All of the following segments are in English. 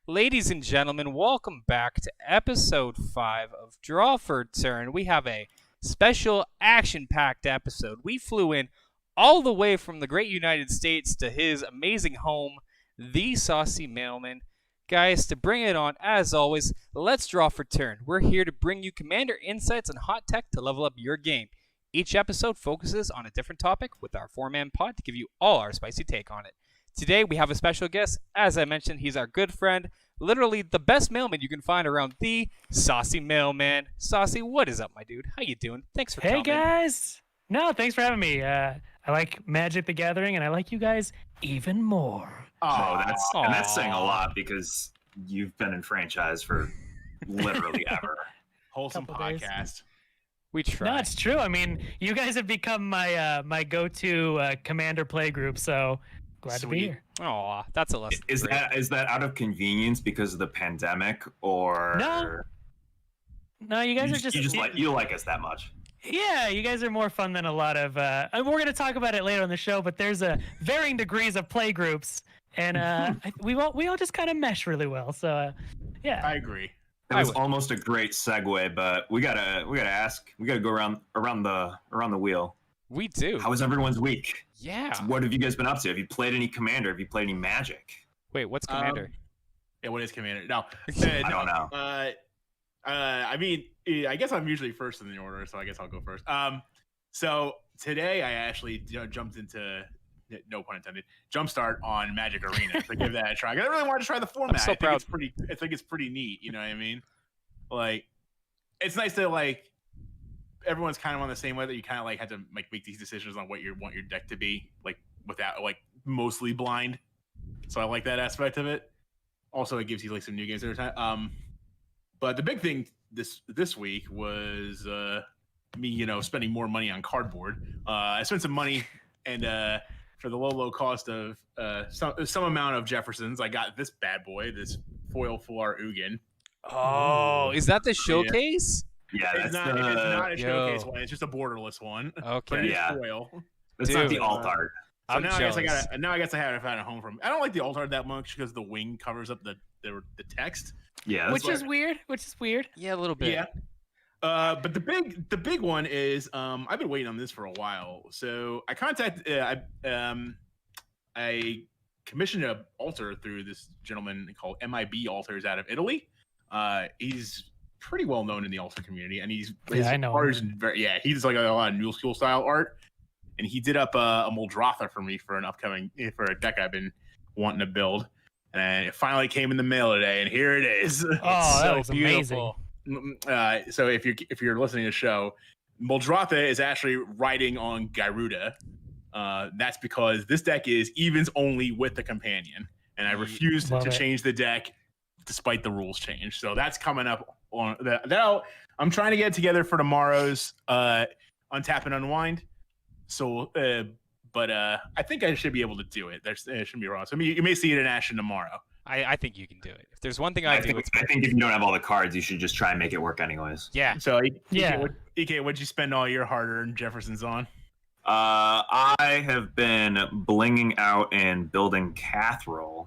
Ladies and gentlemen, welcome back to episode 5 of Draw for Turn. We have a special action-packed episode. We flew in all the way from the great United States to his amazing home, the SaucyMailman. Guys, to bring it on, as always, let's draw for turn. We're here to bring you commander insights and hot tech to level up your game. Each episode focuses on a different topic with our 4-man pod to give you all our spicy take on it. Today, we have a special guest. As I mentioned, he's our good friend, literally the best mailman you can find around, the SaucyMailman. Saucy, what is up, my dude? How you doing? Thanks for coming. Hey, guys. No, thanks for having me. I like Magic the Gathering, and I like you guys even more. Oh, that's saying a lot because you've been in franchise for literally ever. Wholesome podcast. We try. No, it's true. I mean, you guys have become my go-to commander play group, so glad to be here. Aw, that's a lesson. Is that out of convenience because of the pandemic, or No, you guys are just you like us that much? Yeah, you guys are more fun than a lot of. We're going to talk about it later on the show, but there's varying degrees of play groups, and we all just kind of mesh really well. So, yeah, I agree. That was almost a great segue, but we gotta go around the wheel. We do. How was everyone's week? Yeah. What have you guys been up to? Have you played any Commander? Have you played any Magic? Wait, what's Commander? Yeah, what is Commander? No, I don't know. I mean, I guess I'm usually first in the order, so I guess I'll go first. So today I actually jumped into, no pun intended, jumpstart on Magic Arena to give that a try. I really wanted to try the format. I'm so proud. I think it's pretty neat. You know what I mean? Like, it's nice to like. Everyone's kind of on the same way that you kind of like had to like make these decisions on what you want your deck to be, like without like mostly blind. So I like that aspect of it. Also, it gives you like some new games every time. But the big thing this week was me, spending more money on cardboard. I spent some money, and for the low cost of some amount of Jeffersons, I got this bad boy, this foil Fular Ugin. Oh, is that the showcase? Yeah, it's not a showcase one. It's just a borderless one. Okay. But it is foil. It's not the alt art. So now I guess I have to find a home from. I don't like the alt art that much because the wing covers up the text. Yeah, which is weird. Yeah, a little bit. Yeah. But the big one is I've been waiting on this for a while. So I contacted I commissioned an altar through this gentleman called MIB Altars out of Italy. He's pretty well known in the altar community, and I know. He does like a lot of new school style art, and he did up a Muldrotha for me for a deck I've been wanting to build, and it finally came in the mail today, and here it is. Oh, that was beautiful. amazing. So if you're listening to the show, Muldrotha is actually riding on Gyruda. That's because this deck is evens only with the companion, and I refused to change the deck despite the rules change. So that's coming up on that. I'm trying to get it together for tomorrow's Untap and Unwind. So, but I think I should be able to do it. It shouldn't be wrong. So you may see it in action tomorrow. I think you can do it. If there's one thing I think if you don't have all the cards, you should just try and make it work anyways. Yeah. So EK, what'd you spend all your hard-earned Jeffersons on? I have been blinging out and building Cathrol,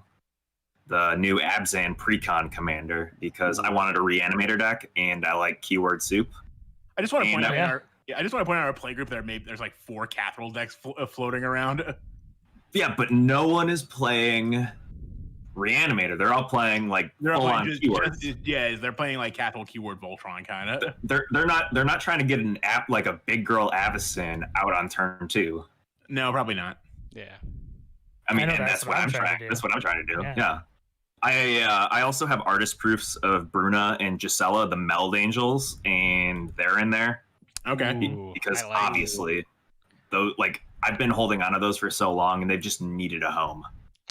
the new Abzan Precon commander, because I wanted a reanimator deck and I like keyword soup. I just want to point out our playgroup there's like 4 Cathrol decks floating around. Yeah, but no one is playing reanimator. They're all playing like full-on keywords. They're playing like Cathrol keyword Voltron kind of. They're not trying to get an app like a big girl Avacyn out on turn 2. No, probably not. Yeah. I mean, that's what I'm trying to do. Yeah. I also have artist proofs of Bruna and Gisela, the Meld Angels, and they're in there. Okay. Because obviously, though, like I've been holding on to those for so long, and they've just needed a home.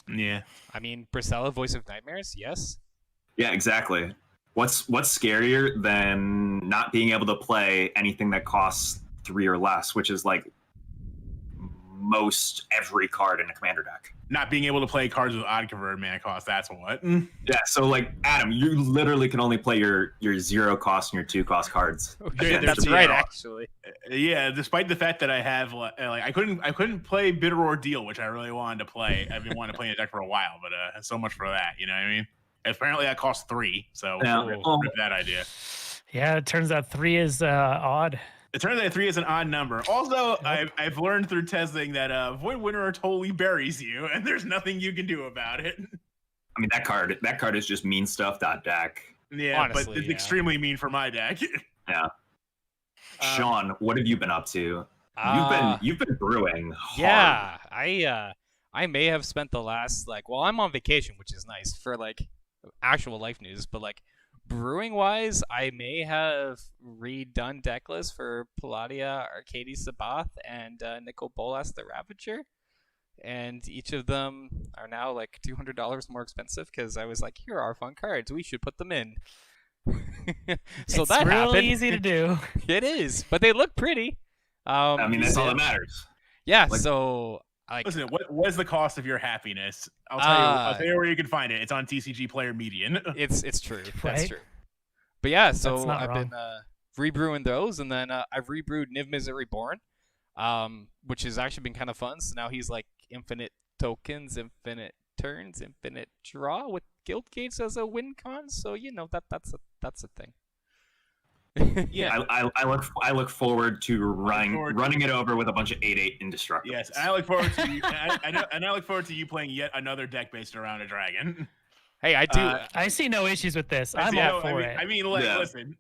Yeah. I mean, Priscilla, Voice of Nightmares, yes. Yeah, exactly. What's scarier than not being able to play anything that costs 3 or less, which is like most every card in a commander deck. Not being able to play cards with odd converted mana cost, that's what. Yeah, so like Adam, you literally can only play your 0 cost and your 2 cost cards. That's right, actually. Yeah, despite the fact that I have like I couldn't play Bitter Ordeal, which I really wanted to play. I've been wanting to play in a deck for a while, but so much for that, you know what I mean? Apparently, that costs 3. So Yeah. rip that idea. Yeah, it turns out 3 is odd. It turns out 3 is an odd number. Also, I've learned through testing that Void Winterer totally buries you, and there's nothing you can do about it. I mean, that card is just mean stuff. Deck. Yeah, Honestly, but it's yeah. extremely mean for my deck. Yeah. Sean, what have you been up to? You've been brewing hard. Yeah, I may have spent the last I'm on vacation, which is nice for actual life news, but brewing wise, I may have redone deck lists for Palladia, Arcady Sabath, and Nicol Bolas the Ravager, and each of them are now $200 more expensive because I was like, here are fun cards, we should put them in. So it's that really happened. easy to do. It is, but they look pretty. I mean, that's all that matters. Yeah, so listen, what is the cost of your happiness? I'll tell you where you can find it. It's on TCG Player Median. It's true. That's Right? true. But yeah, That's so not I've wrong. been rebrewing those, and then I've rebrewed Niv Mizzet Reborn, which has actually been kind of fun. So now he's infinite tokens, infinite turns, infinite draw with Guild Gates as a win con. So that's a thing. Yeah. I look forward to running it over with a bunch of 8/8 indestructibles. Yes, and I look forward to you, and I look forward to you playing yet another deck based around a dragon. Hey, I do. I see no issues with this. I'm Yeah, all for it. I mean, listen,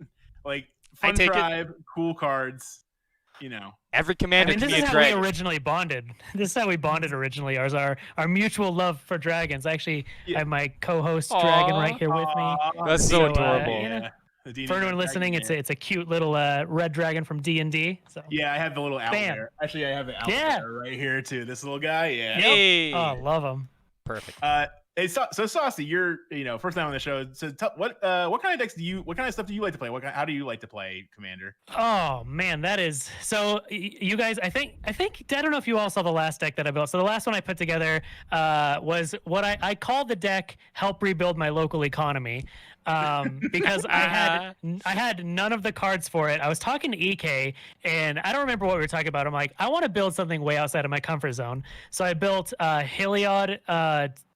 I fun take it. tribe, cool cards, Every I commander mean, can this be is a how we dragon. originally bonded. This is how we bonded originally. Our mutual love for dragons. Actually, I have my co-host dragon right here with me. That's so So, adorable. yeah. The D&D For anyone dragon, listening, yeah. it's a cute little red dragon from D&D. So Yeah, I have the little Bam. owlbear. Actually, I have the owlbear Yeah. right here too. This little guy, yeah. Hey, oh, love them. perfect. Hey, so Saucy, you're first time on the show. So what kind of decks what kind of stuff do you like to play? How do you like to play Commander? Oh man, that is so. You guys, I think I don't know if you all saw the last deck that I built. So the last one I put together was what I called the deck "Help Rebuild My Local Economy," because I had none of the cards for it. I was talking to EK, and I don't remember what we were talking about. I'm like, I want to build something way outside of my comfort zone. So I built Heliod.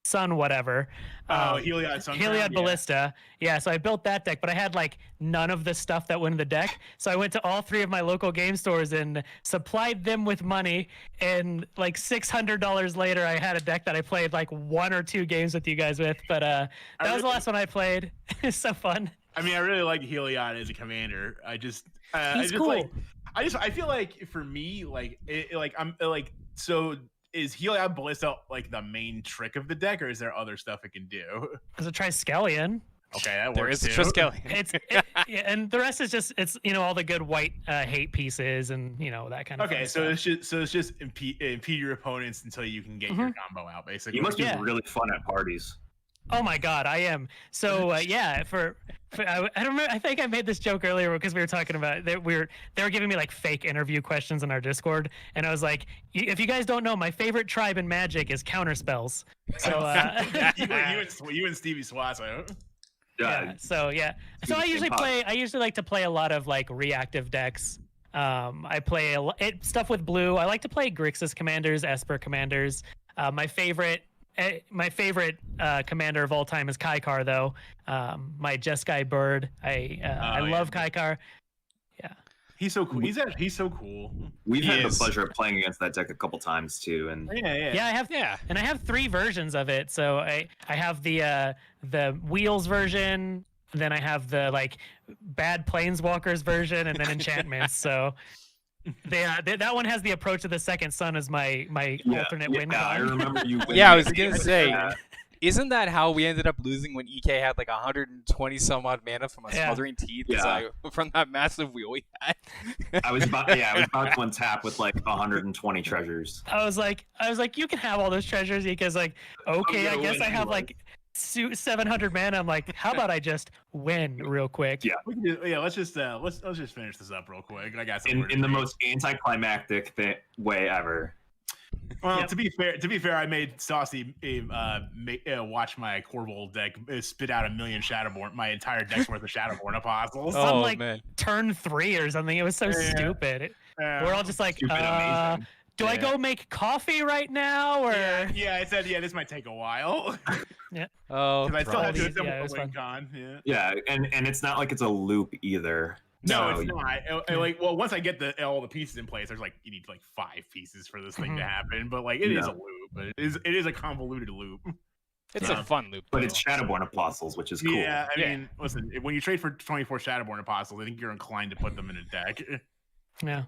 Sun whatever. Heliod Sun Heliod Crown, Ballista. Yeah, so I built that deck, but I had none of the stuff that went in the deck. So I went to all 3 of my local game stores and supplied them with money. And $600 later, I had a deck that I played 1 or 2 games with you guys with. But that was the last one I played. It's so fun. I mean, I really like Heliod as a commander. He's cool. I feel like for me, so is Heliod Ballista the main trick of the deck, or is there other stuff it can do? There's a Triskelion. Okay, that There works is a too. Triskelion. Yeah, and the rest is just all the good white hate pieces and that kind of. Okay, fun so stuff. it's just impede your opponents until you can get your combo out, basically. You must be Yeah. really fun at parties. Oh my god, I am. So yeah, for I don't remember. I think I made this joke earlier because we were talking about they were giving me fake interview questions in our Discord, and I was like, if you guys don't know, my favorite tribe in Magic is counterspells. So you and Stevie Swasso. yeah, so I usually like to play a lot of commander decks. I play stuff with blue. I like to play Grixis commanders, Esper commanders. My favorite commander of all time is Kaikar, though. My Jeskai bird. I love Kaikar. Yeah, He's so cool. He's so cool. We've He had is. the pleasure of playing against that deck a couple times too, and yeah. I have 3 versions of it. So I have the wheels version. Then I have the bad planeswalkers version, and then enchantments. So that one has the approach of the second sun as my alternate win. Yeah, I con. remember you. Yeah, I was gonna winning say, that. isn't that how we ended up losing when EK had 120 some odd mana from a Yeah. Smothering Teeth? Yeah. From that massive wheel we had. I was about to untap with 120 treasures. I was like, you can have all those treasures because okay, I gonna guess win I have anyway. 700 mana. I'm like, how about I just win real quick? Yeah. We can do, let's just finish this up real quick. I got some In the most anticlimactic way ever. Well, Yep. to be fair, I made Saucy watch my Corval deck spit out my entire deck's worth of Shadowborn Apostles. Oh. Oh man. Turn 3 or something. It was so Yeah. stupid. We're all just like, Stupid amazing. do I Yeah. go make coffee right now or? Yeah, I said this might take a while Oh, because I still have to Probably. assemble Yeah, it the was win fun. con. Yeah. Yeah, and it's not like it's a loop either. No, So it's not. Like, well, once I get all the pieces in place, there's like you need like 5 pieces for this thing to Mhm. happen. But like, it is a No. loop. But it is a convoluted loop. it's a fun loop. But though. it's Shadowborn Apostles, which is cool. Yeah, I Yeah. mean, listen, when you trade for 24 Shadowborn Apostles, I think you're inclined to put them in a deck. Yeah.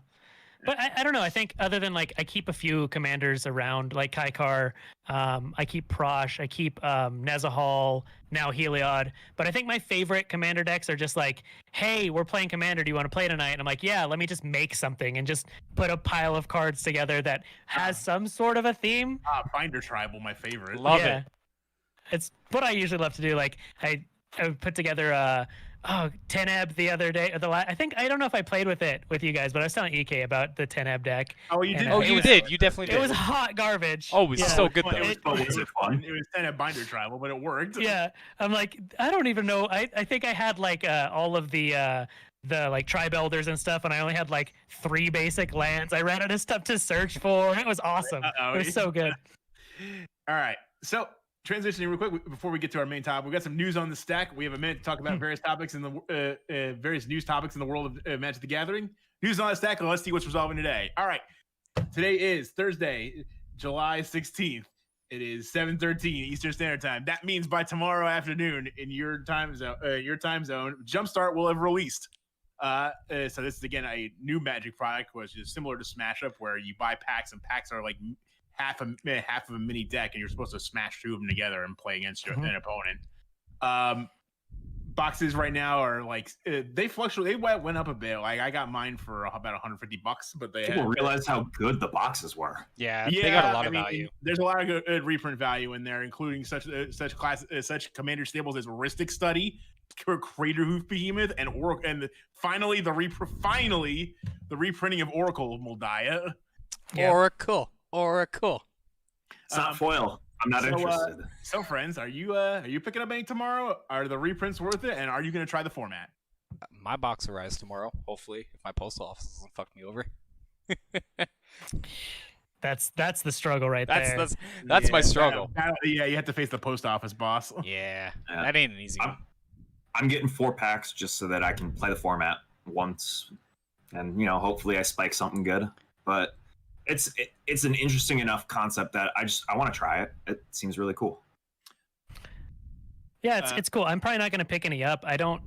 But I don't know. I think other than like I keep a few commanders around, like Kaikar, I keep Prosh, I keep Nezahal, now Heliod. But I think my favorite commander decks are just like, hey, we're playing commander. Do you want to play tonight? And I'm like, yeah, let me just make something and just put a pile of cards together that has some sort of a theme. Binder Tribal, my favorite. Love it. It's what I usually love to do. Like I put together 10-Eb the other day. I think I don't know if I played with it with you guys, but I was telling EK about the 10-Eb deck. Oh, you And, did. uh, Oh, it you was- did. You definitely did. It was hot garbage. Oh, it was Yeah. so good fun. though. It was fun. Was it fun? It was 10 Binder Tribal, but it worked. Yeah, I'm like, I don't even know. I think I had like all of the like tribe elders and stuff, and I only had like 3 basic lands. I ran out of stuff to search for. It was awesome. Uh-oh. It was so good. All right. So transitioning real quick before we get to our main topic, we got some news on the stack. We have a minute to talk about various topics in the various news topics in the world of Magic the Gathering. News on the stack, and let's see what's resolving today. All right. Today is Thursday, July 16th. It is 7:13 Eastern Standard Time. That means by tomorrow afternoon in your time zone, Jumpstart will have released. So this is again a new Magic product, which is similar to Smash Up, where you buy packs, and packs are like half of a mini deck, and you're supposed to smash 2 of them together and play against an opponent. Boxes right now are like they fluctuate. They went up a bit. Like I got mine for about $150, but they People realized how good the boxes were. Yeah, they got a lot of I mean, value. There's a lot of good reprint value in there, including such commander staples as Ristic Study, Craterhoof Behemoth, and Oracle, and finally the reprinting of Oracle of Moldiah. Yeah. Oracle. It's not foil. I'm not interested. So, friends, are you picking up any tomorrow? Are the reprints worth it? And are you going to try the format? My box arrives tomorrow, hopefully, if my postal office doesn't fuck me over. That's the struggle right there. That's my struggle. You have to face the post office boss. Yeah, Yeah. that ain't an easy one. I'm getting 4 packs just so that I can play the format once, and hopefully I spike something good. But it's an interesting enough concept that I want to try it. It seems really cool. Yeah, it's cool. I'm probably not going to pick any up. I don't.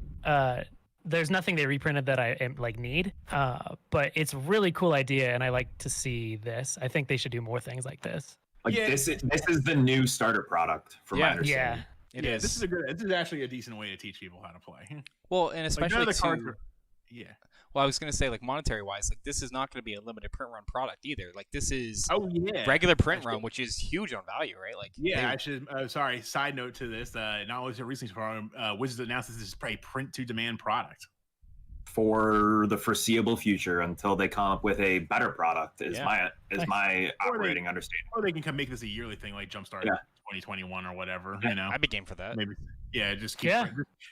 There's nothing they reprinted that I need. But it's a really cool idea, and I like to see this. I think they should do more things like this. Like Yeah. this is the new starter product from my Yeah. understanding. It Yeah, is. This is actually a decent way to teach people how to play. Well, and Like, especially none of the cards too, are- yeah. well, I was gonna say like monetary wise, like this is not gonna be a limited print run product either. Like this is Oh yeah. regular print run, which is huge on value, right? Like Yeah, I should. Sorry. Side note to this. Not only is it recently from Wizards announced this is a print to demand product. For the foreseeable future until they come up with a better product is Yeah. my Or operating understanding. Or they can make this a yearly thing, like Jumpstart Yeah. 2021 or whatever. You know, I'd be game for that. maybe. Yeah, just keep Yeah.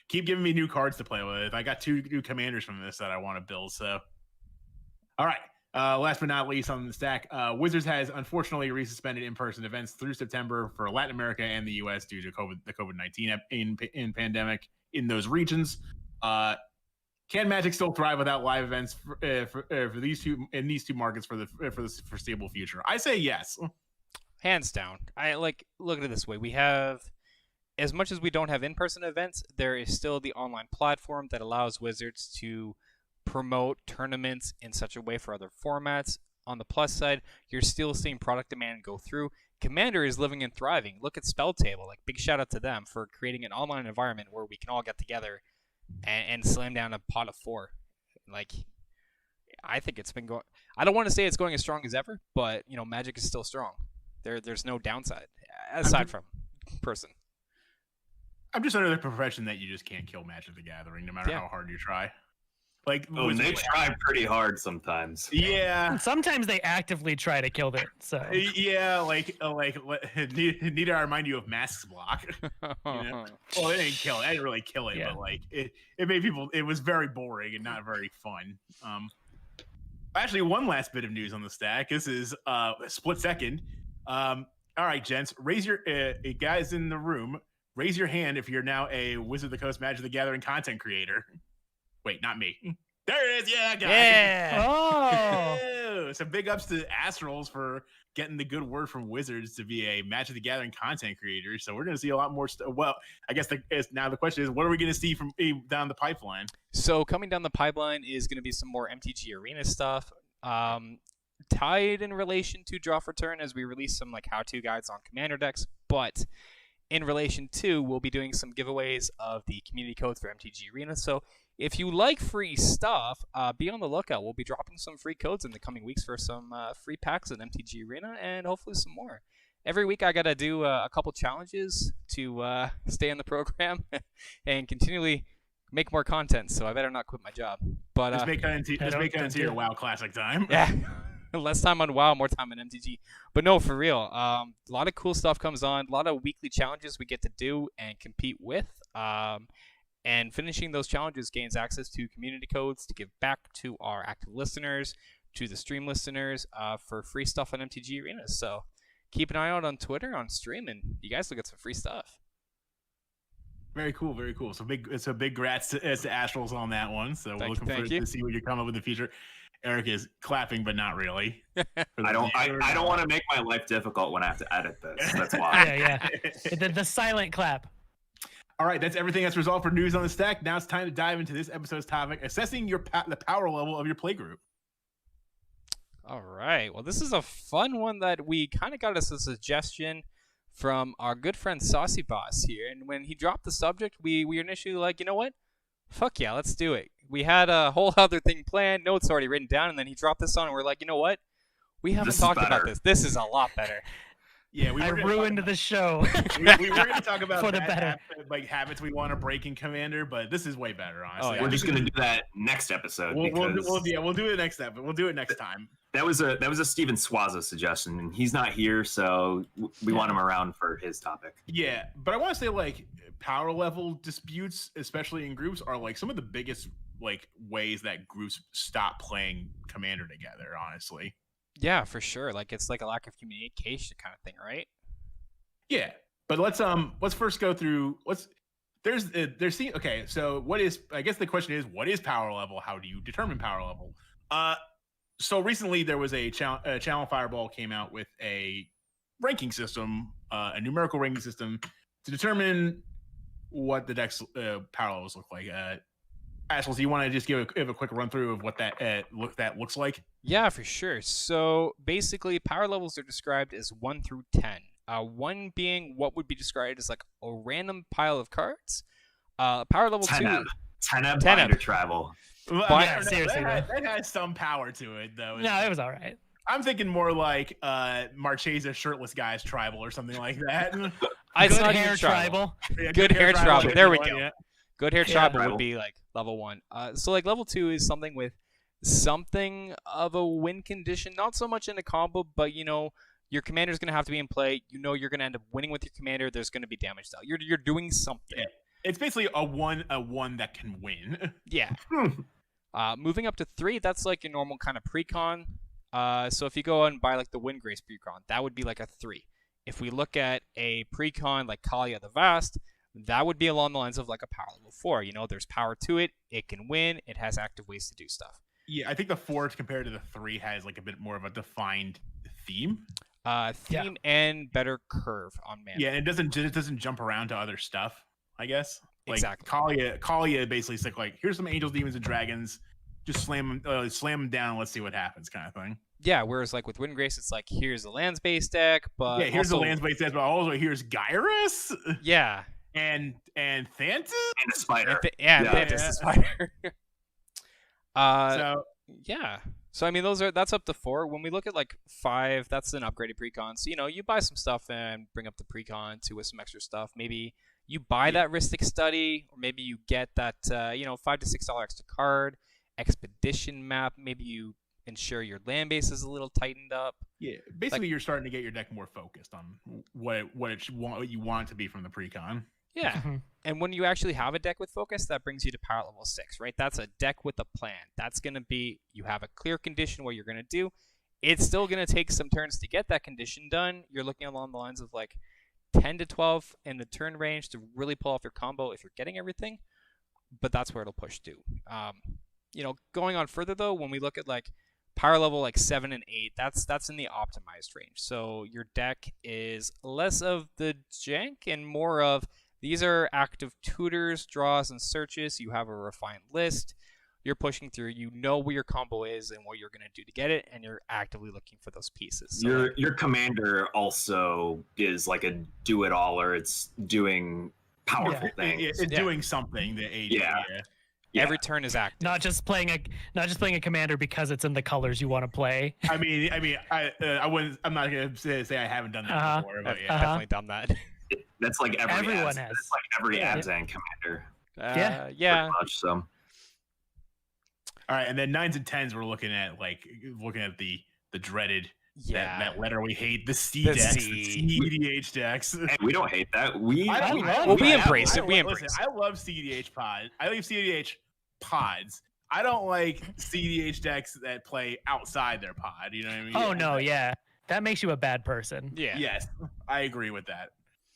keep giving me new cards to play with. I got 2 new commanders from this that I want to build. So, all right. Last but not least on the stack, Wizards has unfortunately resuspended in-person events through September for Latin America and the U.S. due to the COVID-19 in pandemic in those regions. Can Magic still thrive without live events for these two markets for the foreseeable future? I say yes. Hands down. I like look at it this way. We have as much as we don't have in-person events, there is still the online platform that allows Wizards to promote tournaments in such a way for other formats. On the plus side, you're still seeing product demand go through. Commander is living and thriving. Look at Spell Table. Like big shout out to them for creating an online environment where we can all get together and slam down a pot of 4. Like, I think it's been going. I don't want to say it's going as strong as ever, but Magic is still strong. There's no downside aside from person. I'm just under the profession that you just can't kill Magic the Gathering, no matter how hard you try. Like, Oh, and they try pretty hard sometimes. Yeah. Sometimes they actively try to kill it. So Yeah, need to remind you of Mask's block. Well, it didn't kill it. I didn't really kill it, Yeah. but like it made people. It was very boring and not very fun. Actually, one last bit of news on the stack. This is a split second. All right, gents, raise your guys in the room. Raise your hand if you're now a Wizard of the Coast Magic the Gathering content creator. Wait, not me. There it is. Yeah, guys. Yeah. Oh. So big ups to Astrals for getting the good word from Wizards to be a Magic the Gathering content creator. So we're going to see a lot more stuff. Well, I guess now the question is, what are we going to see from down the pipeline? So coming down the pipeline is going to be some more MTG Arena stuff, tied in relation to Draw for Turn as we release some like how-to guides on Commander decks, but in relation to, we'll be doing some giveaways of the community codes for MTG Arena. So if you like free stuff, be on the lookout. We'll be dropping some free codes in the coming weeks for some free packs in MTG Arena and hopefully some more. Every week I got to do a couple challenges to stay in the program and continually make more content, so I better not quit my job. But just make it into your WoW Classic time. Yeah. Less time on WoW, more time on MTG. But no, for real, a lot of cool stuff comes on. A lot of weekly challenges we get to do and compete with. And finishing those challenges gains access to community codes to give back to our active listeners, to the stream listeners, for free stuff on MTG Arena. So keep an eye out on Twitter, on stream, and you guys will get some free stuff. Very cool, very cool. So big congrats to Astrals on that one. So we're looking forward to see what you come up with in the future. Eric is clapping, but not really. I don't want to make my life difficult when I have to edit this. That's why. Yeah. The silent clap. All right, that's everything that's resolved for news on the stack. Now it's time to dive into this episode's topic: assessing the power level of your playgroup. All right. Well, this is a fun one that we kind of got as a suggestion from our good friend Saucy Boss here. And when he dropped the subject, we were initially like, you know what? Fuck yeah, let's do it. We had a whole other thing planned, notes already written down, and then he dropped this on, and we're like, you know what? We haven't talked about this. This is a lot better. Yeah, I ruined the show. we were going to talk about for the better. Habits we want to break in Commander, but this is way better, honestly. We're just going to do that next episode. We'll do it next episode. We'll do it next time. That was a Steven Swaza suggestion, and he's not here, so we want him around for his topic. Yeah, but I want to say like power level disputes, especially in groups, are like some of the biggest like ways that groups stop playing Commander together. Honestly. Yeah, for sure. Like it's like a lack of communication kind of thing, right? Yeah, but let's first go through okay. So what is? I guess the question is, what is power level? How do you determine power level? So recently there was a Channel Fireball came out with a ranking system, a numerical ranking system to determine what the deck's power levels look like. Ashles, do you want to just give a quick run through of what that looks like? Yeah, for sure. So basically, power levels are described as 1 through 10. 1 being what would be described as like a random pile of cards. Power level 2. 10 binder travel. Well, yeah, seriously, that has some power to it, though. No, it was all right. I'm thinking more like Marchesa shirtless guys tribal or something like that. Good hair tribal. Yeah, good hair tribal. There we go. Yeah. Good hair tribal would be like level 1. So like level 2 is something with something of a win condition, not so much in a combo, but you know your commander's gonna have to be in play. You know you're gonna end up winning with your commander. There's gonna be damage dealt. You're doing something. Yeah. It's basically a one that can win. Yeah. Moving up to 3, that's like your normal kind of precon. So if you go and buy like the Windgrace precon, that would be like a 3. If we look at a precon like Kalia the Vast, that would be along the lines of like a power level 4. You know, there's power to it. It can win. It has active ways to do stuff. Yeah, I think the 4 compared to the 3 has like a bit more of a defined theme. And better curve on mana. Yeah, and it doesn't jump around to other stuff, I guess. Like exactly. Kalia basically said like, here's some angels, demons, and dragons. Just slam them down and let's see what happens, kind of thing. Yeah, whereas like with Windgrace, it's like here's a lands-based deck, but yeah, here's also, the lands-based deck, but also here's Gyrus. Yeah. And Thantis and a spider. Thantis the spider. So yeah. So I mean that's up to 4. When we look at like 5, that's an upgraded precon. So you know, you buy some stuff and bring up the precon to with some extra stuff. Maybe you buy that Ristic Study, or maybe you get that $5 to $6 extra card, expedition map. Maybe you ensure your land base is a little tightened up. Yeah, basically you're starting to get your deck more focused on what you want it to be from the precon. Yeah. Mhm. And when you actually have a deck with focus, that brings you to power level 6, right? That's a deck with a plan. That's going to be, you have a clear condition what you're going to do. It's still going to take some turns to get that condition done. You're looking along the lines of like 10 to 12 in the turn range to really pull off your combo if you're getting everything. But that's where it'll push to. Going on further though, when we look at like power level like 7 and 8, that's in the optimized range. So your deck is less of the jank and more of these are active tutors, draws, and searches. You have a refined list. You're pushing through. You know where your combo is and what you're going to do to get it, and you're actively looking for those pieces. So your commander also is like a do-it-all, or it's doing powerful things. It's doing something. The AD. Yeah. every turn is active. Not just playing a commander because it's in the colors you want to play. I mean, I wouldn't. I'm not gonna say I haven't done that before, but I've yeah. definitely done that. That's like Everyone has. That's like every Yeah. Abzan commander. Yeah. Pretty much, so. All right, and then 9s and 10s, we're looking at the dreaded that letter we hate, the C The decks, C. the CEDH decks. Hey, we don't hate that. We embrace it. We embrace Listen, it. I love CEDH pods. I like CEDH pods. I don't like CEDH decks that play outside their pod. You know what I mean? Oh no, yeah, that makes you a bad person. Yeah. Yes, I agree with that.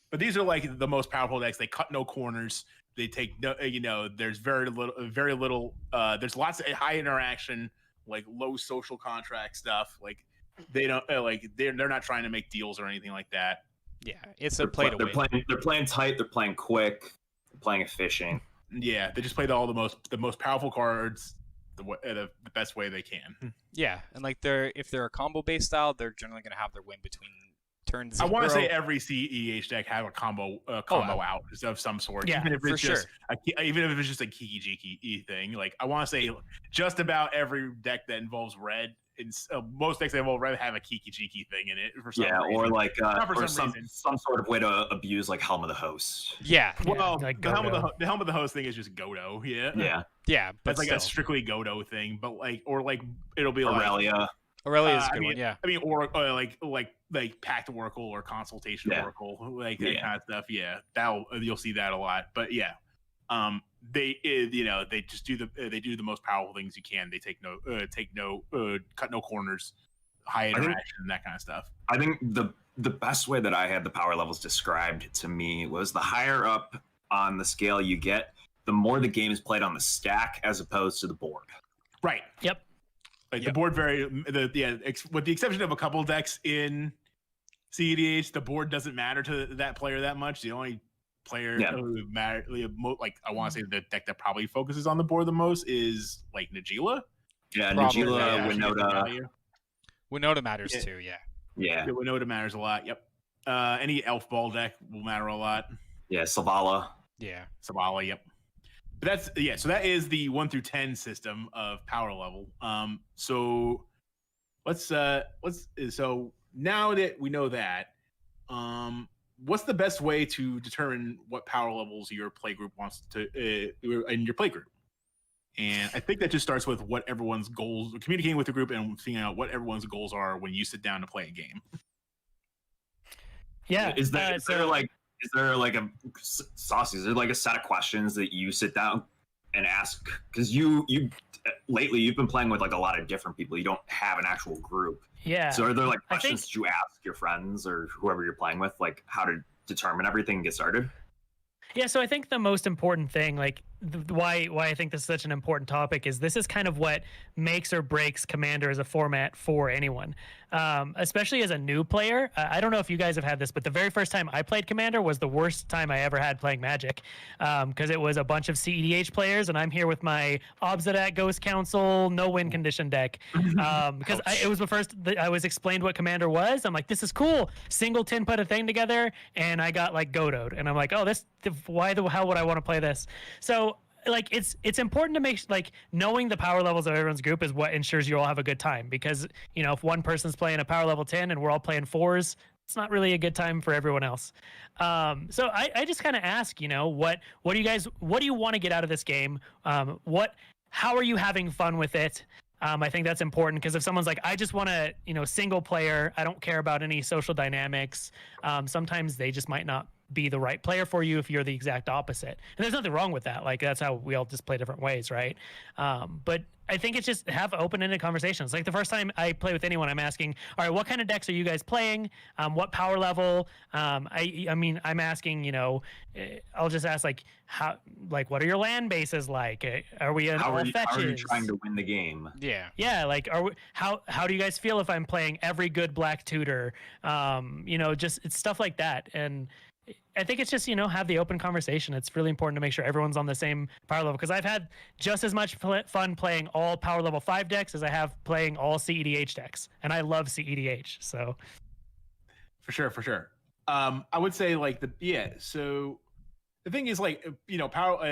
But these are like the most powerful decks. They cut no corners. They take no, there's very little. There's lots of high interaction, like low social contract stuff. Like they don't they're not trying to make deals or anything like that. Yeah, it's a play to win. They're playing tight. They're playing quick. They're playing efficient. Yeah, they just play all the most powerful cards the best way they can. Yeah, and like if they're a combo based style, they're generally going to have their win between turns. I want to say every CEH deck have a combo out of some sort. Yeah, even if it's for just even if it's just a Kiki Jiki thing. Like I want to say just about every deck that involves red. Most decks that involve red have a Kiki Jiki thing in it for some reason. Or like some some sort of way to abuse like Helm of the Host. Yeah. Well, like the helm of the host thing is just Godo. Yeah. Yeah, but That's like still. a strictly Godo thing, but it'll be Aurelia. Aurelia is a good one. Yeah. I mean, or like Pact Oracle or Consultation Oracle, like that kind of stuff. Yeah, you'll see that a lot. But yeah, they just do the most powerful things you can. They cut no corners, high interaction, and that kind of stuff. I think the best way that I had the power levels described to me was the higher up on the scale you get, the more the game is played on the stack as opposed to the board. Right. Yep. Like the board with the exception of a couple decks in CEDH, the board doesn't matter to that player that much. The only player who matter, like I want to say the deck that probably focuses on the board the most is like Najila. Yeah, Probably, Najila, Winota. Winota matters too. Yeah. Yeah. Winota matters a lot. Yep. Any elf ball deck will matter a lot. Yeah, Savala. Yeah. Savala. Yep. But so that is the 1 through 10 system of power level. So now that we know that, what's the best way to determine what power levels your playgroup wants to in your playgroup? And I think that just starts with what everyone's goals, communicating with the group and figuring out what everyone's goals are when you sit down to play a game. Yeah. Is there like Saucy? Is there like a set of questions that you sit down and ask? Because you lately you've been playing with like a lot of different people. You don't have an actual group. Yeah. So are there like questions that you ask your friends or whoever you're playing with, like how to determine everything and get started? Yeah, so I think the most important thing, like why I think this is such an important topic, is this is kind of what makes or breaks Commander as a format for anyone, especially as a new player. I don't know if you guys have had this, but the very first time I played Commander was the worst time I ever had playing Magic, because it was a bunch of CEDH players, and I'm here with my Obsidian Ghost Council no win condition deck, because it was the first I was explained what Commander was. I'm like, this is cool. Singleton put a thing together, and I got like Godoed, and I'm like, oh, why the hell would I want to play this? So like it's important to make like knowing the power levels of everyone's group is what ensures you all have a good time, because if one person's playing a power level 10 and we're all playing 4s, it's not really a good time for everyone else. So I just kind of ask, what do you want to get out of this game? How are you having fun with it? I think that's important, because if someone's like, I just want to, single player, I don't care about any social dynamics, sometimes they just might not be the right player for you if you're the exact opposite. And there's nothing wrong with that. Like that's how we all just play different ways, right? But I think it's just have open-ended conversations. Like the first time I play with anyone, I'm asking, all right, what kind of decks are you guys playing? What power level? I mean, I'm asking, you know, I'll just ask like, what are your land bases like? Are we in all fetches? How are you trying to win the game? Yeah. Like, how do you guys feel if I'm playing every good black tutor? You know, just it's stuff like that. And I think it's just, you know, have the open conversation. It's really important to make sure everyone's on the same power level, because I've had just as much fun playing all power level 5 decks as I have playing all CEDH decks, and I love CEDH. So for sure. I would say like so the thing is like, you know,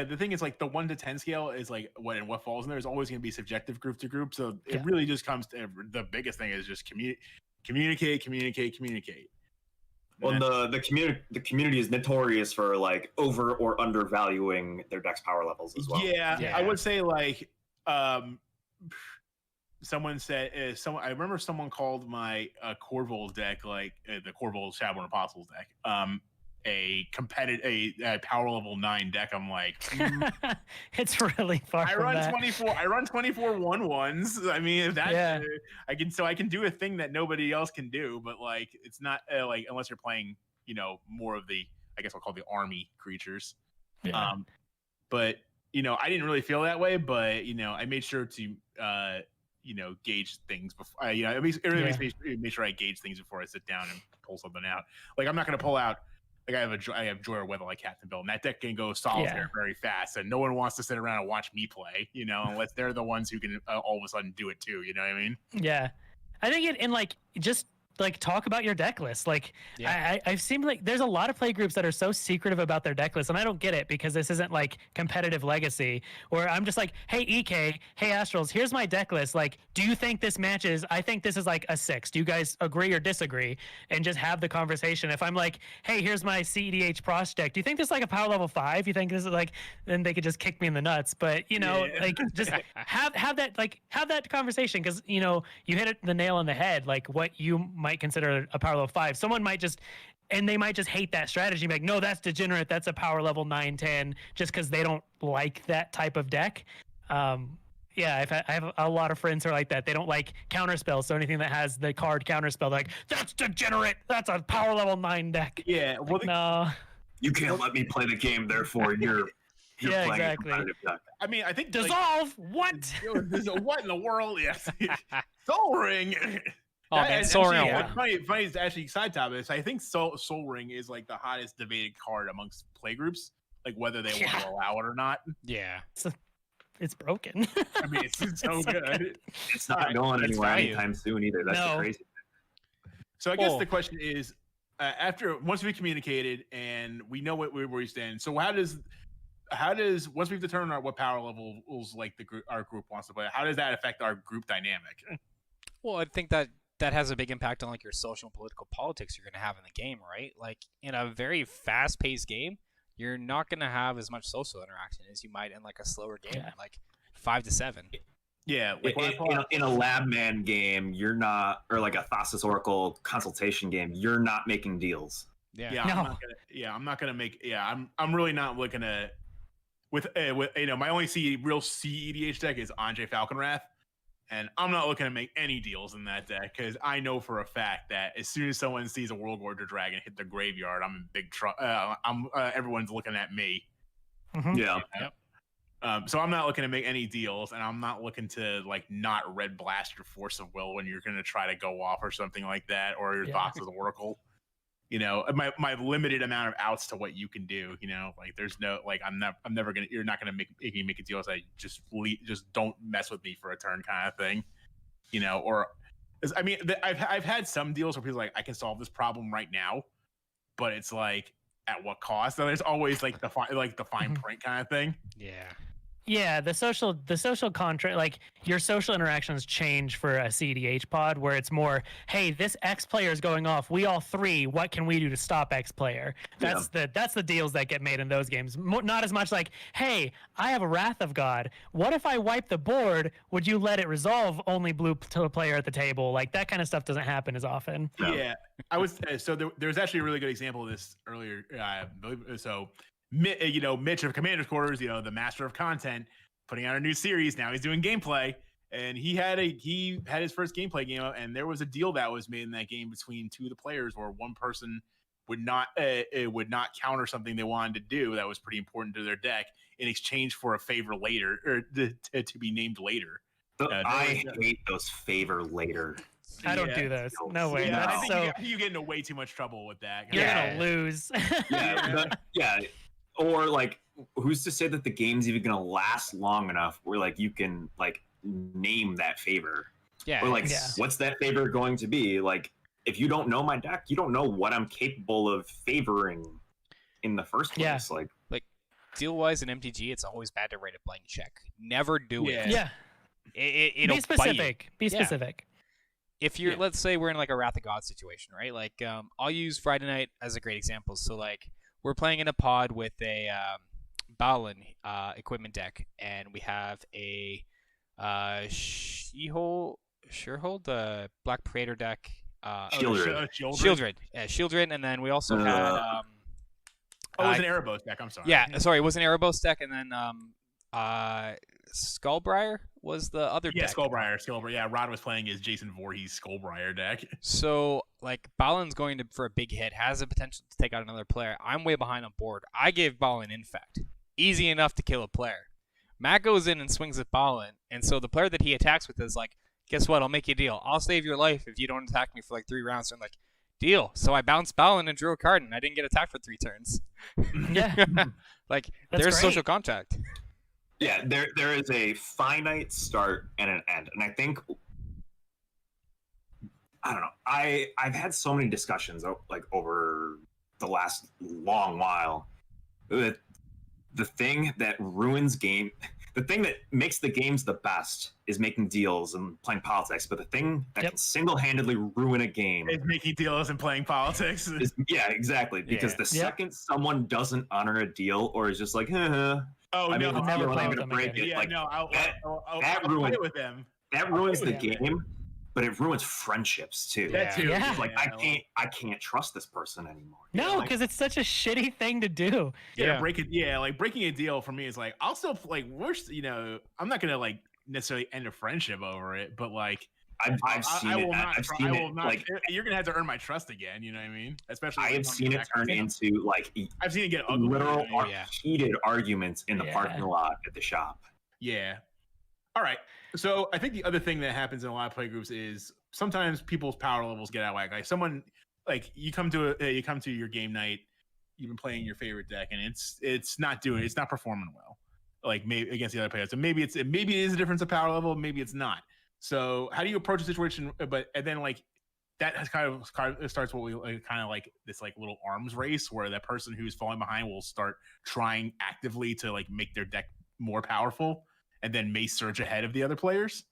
the thing is like the 1 to 10 scale is like what falls in there is always going to be subjective group to group. So it really just comes to the biggest thing is just communicate. Well, the community is notorious for like over or undervaluing their deck's power levels as well. Yeah. I would say like someone said I remember someone called my Corvul deck, like the Corvul Shadowborn Apostles deck, a power level 9 deck. I'm like, it's really far. I run 24 1/1s. I mean, if that I can do a thing that nobody else can do, but like it's not like unless you're playing, you know, more of the, I guess I'll call the army creatures. But you know, I didn't really feel that way, but you know, I made sure to you know, gauge things before you know, it really makes me make sure I gauge things before I sit down and pull something out. Like I'm not going to pull out, like I have Joy or Weather like Captain Bill, and that deck can go solitaire very fast, and no one wants to sit around and watch me play, you know, unless they're the ones who can all of a sudden do it too. You know what I mean? Yeah, I think and like just like talk about your deck list. Like I've seen like there's a lot of play groups that are so secretive about their deck list, and I don't get it, because this isn't like competitive Legacy where I'm just like, hey EK, hey Astrals, here's my deck list. Like, do you think this matches? I think this is like a 6. Do you guys agree or disagree? And just have the conversation. If I'm like, hey, here's my CEDH Prost deck, do you think this is like a power level 5? You think this is like, then they could just kick me in the nuts. But you know, like just have that conversation, because you know, you hit the nail on the head. Like what you might consider a power level 5, someone might just hate that strategy, like, no, that's degenerate, that's a power level 9-10, just because they don't like that type of deck. I have a lot of friends who are like that. They don't like counterspells, so anything that has the card counterspell, like, that's degenerate, that's a power level 9 deck. Well, no, you can't let me play the game, therefore you're playing exactly. a competitive deck. I mean, I think dissolve what what in the world? Yes. Soul Ring. Oh man, Soul Ring. Funny is actually side topic. I think Soul Ring is like the hottest debated card amongst playgroups, like whether they want to allow it or not. Yeah, it's broken. I mean, it's so good. It's not going anywhere anytime soon either. That's the crazy thing. So I guess the question is, once we communicated and we know where we stand, so how does once we've determined what power levels like our group wants to play, how does that affect our group dynamic? Well, I think that has a big impact on like your social and political politics you're going to have in the game, right? Like in a very fast-paced game, you're not going to have as much social interaction as you might in like a slower game, like 5 to 7. Yeah, like in a Labman game, you're not, or like a Thassa's Oracle consultation game, you're not making deals. I'm not gonna make. I'm really not looking to. With you know, my only real CEDH deck is Andre Falconwrath. And I'm not looking to make any deals in that deck, because I know for a fact that as soon as someone sees a World Warrior Dragon hit the graveyard, I'm in big trouble. Everyone's looking at me. Mm-hmm. Yeah. So I'm not looking to make any deals, and I'm not looking to like not red blast your Force of Will when you're going to try to go off or something like that, or your Thassa's Oracle. You know, my limited amount of outs to what you can do. You know, like there's no like I'm never gonna. You're not gonna make me make a deal. So I just don't mess with me for a turn kind of thing. You know, or I mean, I've had some deals where people are like, I can solve this problem right now, but it's like at what cost? So there's always like the fine print kind of thing. Yeah. Yeah, the social contract, like your social interactions change for a CDH pod, where it's more, hey, this X player is going off. We all three. What can we do to stop X player? That's the deals that get made in those games. Not as much like, hey, I have a Wrath of God. What if I wipe the board? Would you let it resolve only blue player at the table? Like that kind of stuff doesn't happen as often. No. Yeah, I was so there's actually a really good example of this earlier. So Mitch of Commander's Quarters, the master of content, putting out a new series. Now he's doing gameplay, and he had his first gameplay game out, and there was a deal that was made in that game between two of the players, where one person would not counter something they wanted to do that was pretty important to their deck in exchange for a favor later, or to be named later. I hate those favor later. I don't do those. No way. Yeah, That's I think you get into way too much trouble with that. You're gonna lose. Yeah. Or like, who's to say that the game's even gonna last long enough where like you can like name that favor? Yeah. Or like, what's that favor going to be? Like, if you don't know my deck, you don't know what I'm capable of favoring in the first place. Yeah. Like deal wise in MTG, it's always bad to write a blank check. Never do it. Yeah. It'll Be specific. Bite you. Be specific. If you're, let's say we're in like a Wrath of God situation, right? Like, I'll use Friday night as a great example. So like, we're playing in a pod with a Balin equipment deck, and we have a Shehold, Black Praetor deck. Shieldred. Yeah, Shieldred, and then we also had. It was an Erebos deck. I'm sorry. Yeah, sorry, it was an Erebos deck, and then Skullbriar was the other deck. Skullbriar. Yeah, Rod was playing his Jason Voorhees Skullbriar deck. So, like, Balin's going for a big hit, has the potential to take out another player. I'm way behind on board. I gave Balin Infect. Easy enough to kill a player. Matt goes in and swings at Balin, and so the player that he attacks with is like, guess what? I'll make you a deal. I'll save your life if you don't attack me for like 3 rounds. So I'm like, deal. So I bounced Balin and drew a card, and I didn't get attacked for 3 turns. Yeah. Like, That's there's great. social contract. Yeah, there is a finite start and an end, and I think I don't know. I've had so many discussions like over the last long while. The thing that ruins game, the thing that makes the games the best is making deals and playing politics. But the thing that can single-handedly ruin a game is making deals and playing politics. Exactly. Because the second someone doesn't honor a deal or is just like, I'll never play with them again. Yeah, like, no, I'll ruins, play with them. That ruins the game, but it ruins friendships too. That too. Yeah. Like I can't trust this person anymore. No, because it's such a shitty thing to do. Like breaking a deal for me is like, I'll still like I'm not gonna like necessarily end a friendship over it, but like I've seen it. I've seen it. Like, you're gonna have to earn my trust again. You know what I mean? Especially I have seen it turn into like I've seen it get ugly. Literal heated arguments in the parking lot at the shop. Yeah. All right. So I think the other thing that happens in a lot of playgroups is sometimes people's power levels get out of whack. Like someone, like you come to your game night, you've been playing your favorite deck, and it's not performing well. Like maybe against the other players. So maybe it is a difference of power level, maybe it's not. So how do you approach a situation? And then like that has kind of starts what we kind of like this like little arms race where that person who's falling behind will start trying actively to like make their deck more powerful, and then may surge ahead of the other players.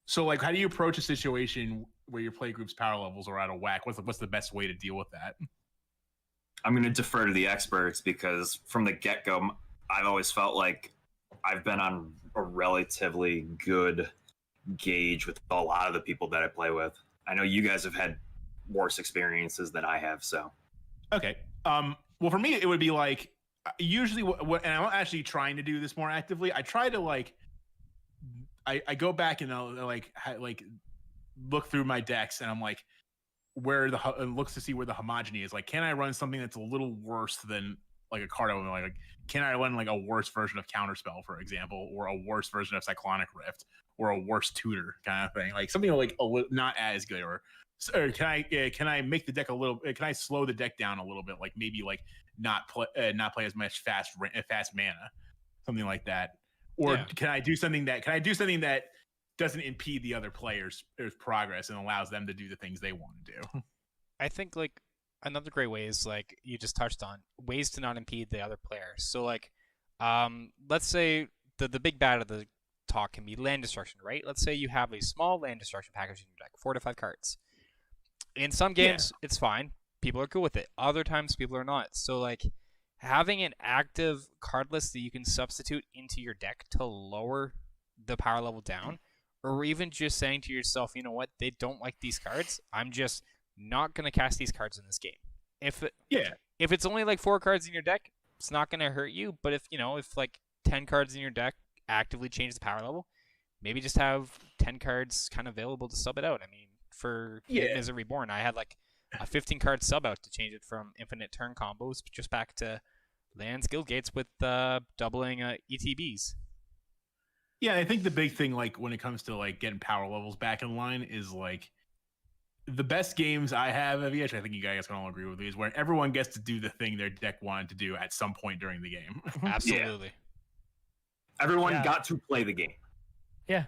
So like, how do you approach a situation where your play group's power levels are out of whack? What's the best way to deal with that? I'm going to defer to the experts because from the get-go, I've always felt like I've been on a relatively good gauge with a lot of the people that I play with. I know you guys have had worse experiences than I have, so. Okay. Well, for me, it would be like, usually and I'm actually trying to do this more actively. I try to like, I go back and I'll like look through my decks and I'm like, looks to see where the homogeny is. Like, can I run something that's a little worse than like a card? Like, can I run like a worse version of Counterspell, for example, or a worse version of Cyclonic Rift, or a worse tutor kind of thing? Like something like not as good, or can I make the deck a little? Can I slow the deck down a little bit? Like maybe like not play as much fast mana, something like that. Or can I do something that doesn't impede the other players' progress and allows them to do the things they want to do? I think like another great way is like you just touched on ways to not impede the other player. So like, let's say the big bad of the talk can be land destruction, right? Let's say you have a small land destruction package in your deck, 4 to 5 cards. In some games, it's fine. People are cool with it. Other times, people are not. So, like, having an active card list that you can substitute into your deck to lower the power level down, or even just saying to yourself, you know what, they don't like these cards. I'm just not going to cast these cards in this game. If it's only like 4 cards in your deck, it's not going to hurt you. But if like 10 cards in your deck actively change the power level, maybe just have 10 cards kind of available to sub it out. I mean, for Misery Reborn, I had like a 15 card sub out to change it from infinite turn combos just back to lands, guild gates with doubling ETBs. Yeah, I think the big thing, like when it comes to like getting power levels back in line, is like the best games I have of EDH, I think you guys can all agree with me, is where everyone gets to do the thing their deck wanted to do at some point during the game. Absolutely. Everyone got to play the game. Yeah.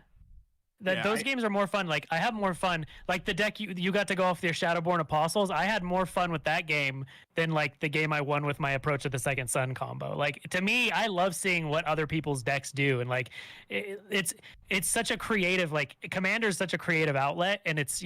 Those games are more fun. Like, I have more fun. Like, the deck you got to go off your Shadowborn Apostles, I had more fun with that game than, like, the game I won with my Approach of the Second Sun combo. Like, to me, I love seeing what other people's decks do. And, like, it's such a creative, like, Commander's such a creative outlet, and it's,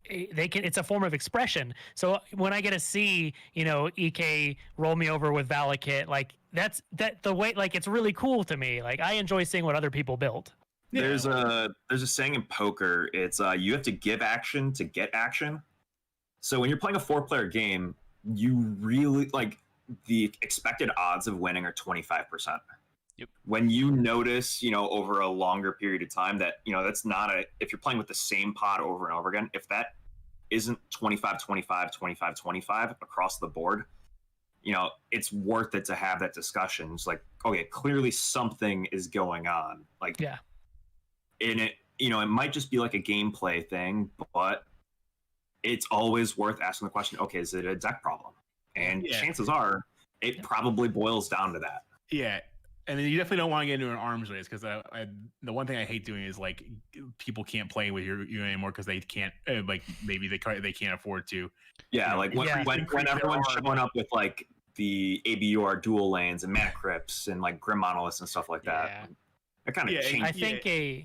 it's a form of expression. So when I get to see, EK roll me over with Valakut, like, the way, like, it's really cool to me. Like, I enjoy seeing what other people build. Yeah. There's a saying in poker. It's you have to give action to get action. So when you're playing a 4-player game, you really like the expected odds of winning are 25%. Yep. When you notice, over a longer period of time that, that's not if you're playing with the same pot over and over again, if that isn't 25-25, 25-25 across the board, it's worth it to have that discussion. It's like, okay, clearly something is going on. Like, yeah. And it might just be like a gameplay thing, but it's always worth asking the question, okay, is it a deck problem? And chances are it probably boils down to that. Yeah. And then you definitely don't want to get into an arms race, because the one thing I hate doing is like people can't play with you anymore because they can't, like maybe they can't afford to. Yeah, like when everyone's showing up with like the ABUR dual lanes and mana crypts and like Grim Monoliths and stuff like that. Yeah. It kind of changes.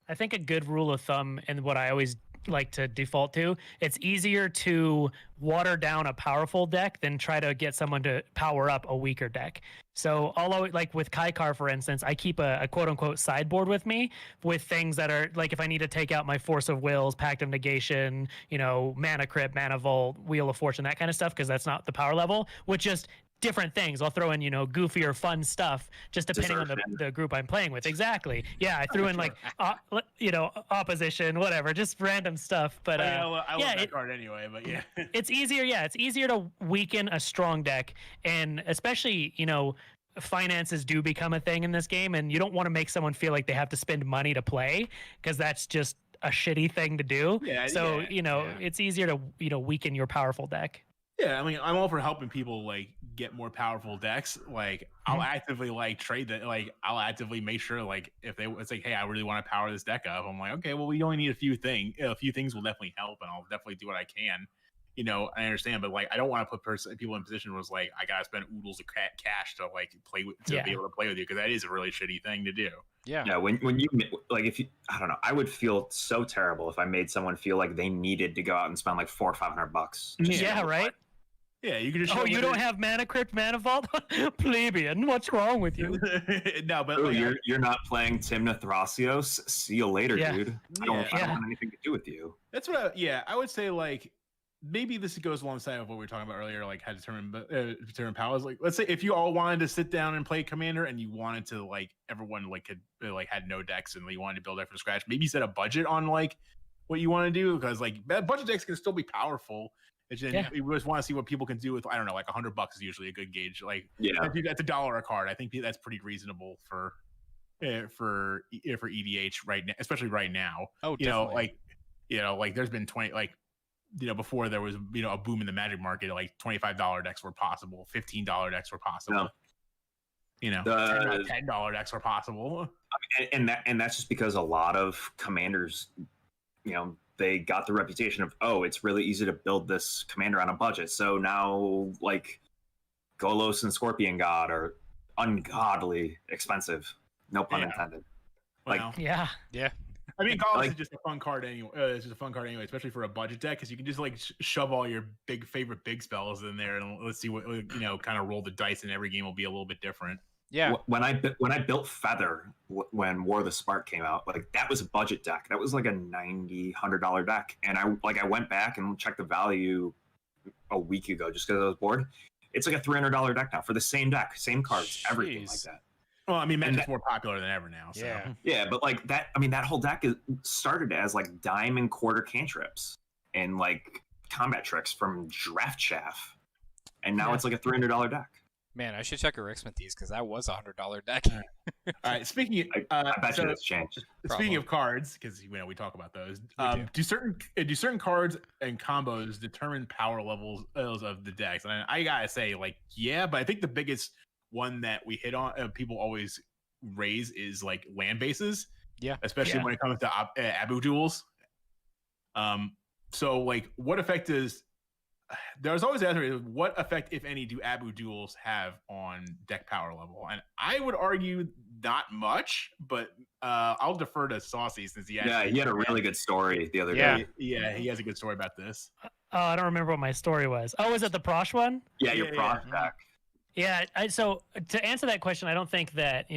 I think a good rule of thumb, and what I always like to default to, it's easier to water down a powerful deck than try to get someone to power up a weaker deck. So although, like with Kaikar, for instance, I keep a quote-unquote sideboard with me with things that are, like, if I need to take out my Force of Wills, Pact of Negation, Mana Crypt, Mana Vault, Wheel of Fortune, that kind of stuff, because that's not the power level, with just different things. I'll throw in, goofier, fun stuff, just depending on the group I'm playing with. Exactly. Yeah, I threw in like, opposition, whatever, just random stuff. But I love that card anyway. But yeah, it's easier. Yeah, it's easier to weaken a strong deck, and especially finances do become a thing in this game, and you don't want to make someone feel like they have to spend money to play, because that's just a shitty thing to do. It's easier to weaken your powerful deck. Yeah, I mean, I'm all for helping people like get more powerful decks. Like, I'll actively like trade that. Like, I'll actively make sure, like, if it's like, hey, I really want to power this deck up, I'm like, okay, well, we only need a few things. A few things will definitely help, and I'll definitely do what I can. I understand, but like, I don't want to put people in position where it's like I gotta spend oodles of cash to like play with, be able to play with you, because that is a really shitty thing to do. Yeah. When you like, if you, I don't know, I would feel so terrible if I made someone feel like they needed to go out and spend like $400 or $500. Yeah, right. Yeah, you can just. Oh, you don't have Mana Crypt, Mana Vault, plebeian. What's wrong with you? No, but you're not playing Timna Thrasios. See you later, dude. I don't want anything to do with you. That's what. I would say like maybe this goes alongside of what we were talking about earlier, like how to determine powers. Like, let's say if you all wanted to sit down and play Commander, and you wanted to like everyone like could like had no decks and you wanted to build it from scratch. Maybe set a budget on like what you want to do, because like budget decks can still be powerful. You just want to see what people can do with, I don't know, like $100 is usually a good gauge. Like, that's $1 a card. I think that's pretty reasonable for EDH right now, especially right now. Oh, definitely. Like there's been 20, like, before there was, a boom in the Magic market, like $25 decks were possible, $15 decks were possible. $10 decks were possible. I mean, and that's just because a lot of commanders, they got the reputation of, it's really easy to build this commander on a budget. So now, like, Golos and Scorpion God are ungodly expensive. No pun Yeah. intended. Well, Yeah. I mean, Colossus Like- is just a fun card anyway. It's just a fun card anyway, especially for a budget deck, because you can just like shove all your favorite big spells in there, and let's see what kind of roll the dice, and every game will be a little bit different. Yeah. When I built Feather when War of the Spark came out, like that was a budget deck. That was like a $90-$100 deck, and I went back and checked the value a week ago just because I was bored. It's like a $300 deck now for the same deck, same cards, everything like Jeez. that. Well, I mean, Magic's more popular than ever now. So. Yeah. Yeah, but like that, I mean, that whole deck started as like dime and quarter cantrips and like combat tricks from Draft Chaff, and now Yeah. it's like a $300 deck. Man, I should check a Rix with these because that was a $100 deck. All right. Speaking, I bet you it's changed. speaking of cards, because we talk about those. We Do certain cards and combos determine power levels of the decks? And I gotta say, like, yeah, but I think the biggest one that we hit on, people always raise, is like land bases. Yeah. Especially Yeah. when it comes to Abu duels. So like, what effect does there's always the answer, what effect, if any, do Abu duels have on deck power level? And I would argue not much, but I'll defer to Saucy since he Yeah, he had a really good story the other Yeah. day. Yeah, he has a good story about this. Oh, I don't remember what my story was. Oh, was it the Prosh one? Yeah, your Yeah, proc deck. Yeah. So to answer that question, I don't think that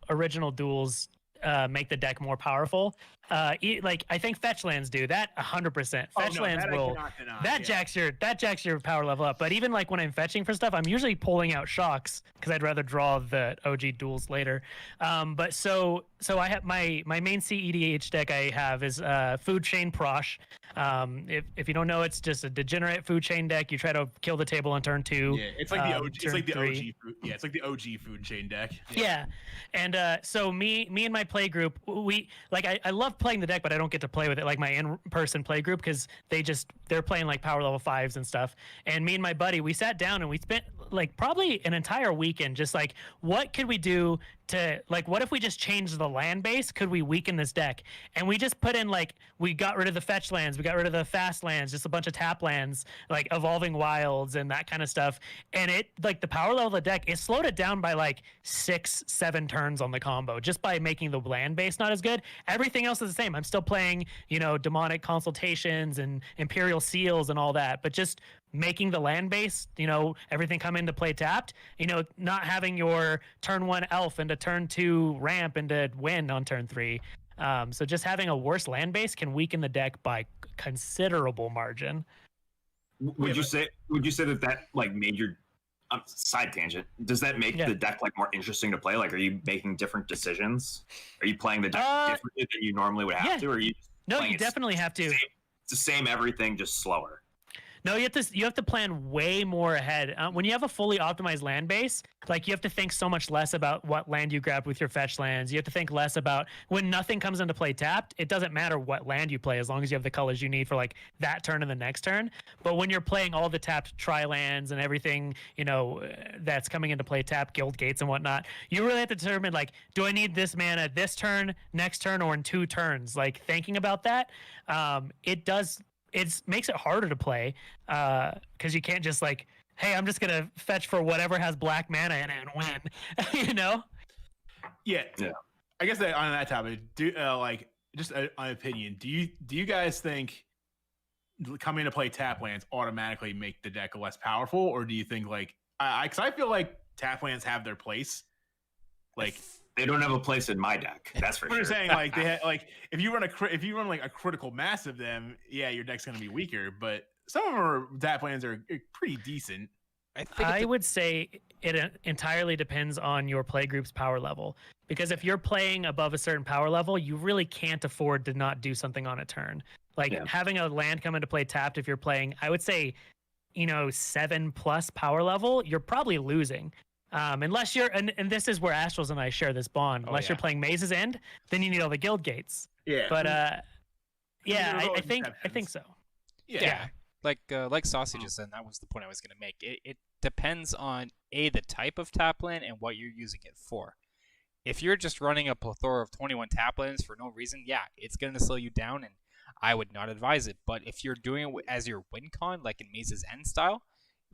original duels make the deck more powerful. Like I think fetch lands do that 100%. Fetch lands will. That jacks your power level up. But even like when I'm fetching for stuff, I'm usually pulling out shocks because I'd rather draw the OG duels later. But so I have my main CEDH deck I have is Food Chain Prosh. If you don't know, it's just a degenerate food chain deck. You try to kill the table on turn 2. Yeah, it's like the OG. It's turn like the 3. OG. Yeah, it's like the OG food chain deck. Yeah. And so me and my play group, we like I love playing the deck, but I don't get to play with it like my in-person play group because they're playing like power level 5s and stuff. And me and my buddy, we sat down and we spent like probably an entire weekend just like, what could we do to like, what if we just changed the land base? Could we weaken this deck? And we just put in like, we got rid of the fetch lands, we got rid of the fast lands, just a bunch of tap lands, like evolving wilds and that kind of stuff. And it like the power level of the deck, it slowed it down by like 6-7 turns on the combo just by making the land base not as good. Everything else is the same. I'm still playing, demonic consultations and imperial seals and all that, but just making the land base, everything come into play tapped, not having your turn 1 elf into turn 2 ramp into win on turn 3. So just having a worse land base can weaken the deck by considerable margin. Would you say that like made your side tangent? Does that make the deck like more interesting to play? Like, are you making different decisions? Are you playing the deck differently than you normally would have to? Or are you? No, you definitely have to. It's the same everything, just slower. No, you have to plan way more ahead. When you have a fully optimized land base, like you have to think so much less about what land you grab with your fetch lands. You have to think less about when nothing comes into play tapped. It doesn't matter what land you play as long as you have the colors you need for like that turn and the next turn. But when you're playing all the tapped tri lands and everything, that's coming into play tapped, guild gates and whatnot, you really have to determine like, do I need this mana this turn, next turn, or in 2 turns? Like thinking about that, it makes it harder to play because you can't just like, hey, I'm just gonna fetch for whatever has black mana in it and win, Yeah. I guess that on that topic, just an opinion. Do you guys think coming to play tap lands automatically make the deck less powerful, or do you think like because I feel like tap lands have their place, like. They don't have a place in my deck. That's for sure. I'm saying like they like if you run like a critical mass of them, yeah, your deck's gonna be weaker. But some of our tap lands are pretty decent. I would say it entirely depends on your play group's power level. Because if you're playing above a certain power level, you really can't afford to not do something on a turn. Like having a land come into play tapped, if you're playing, I would say, 7+ power level, you're probably losing. Unless you're, and this is where Astrals and I share this bond. Unless you're playing Maze's End, then you need all the guild gates. Yeah. But I think so. Yeah. Like Saucy just said, and that was the point I was going to make. It depends on the type of tap land and what you're using it for. If you're just running a plethora of 21 tap lands for no reason, it's going to slow you down, and I would not advise it. But if you're doing it as your win con, like in Maze's End style,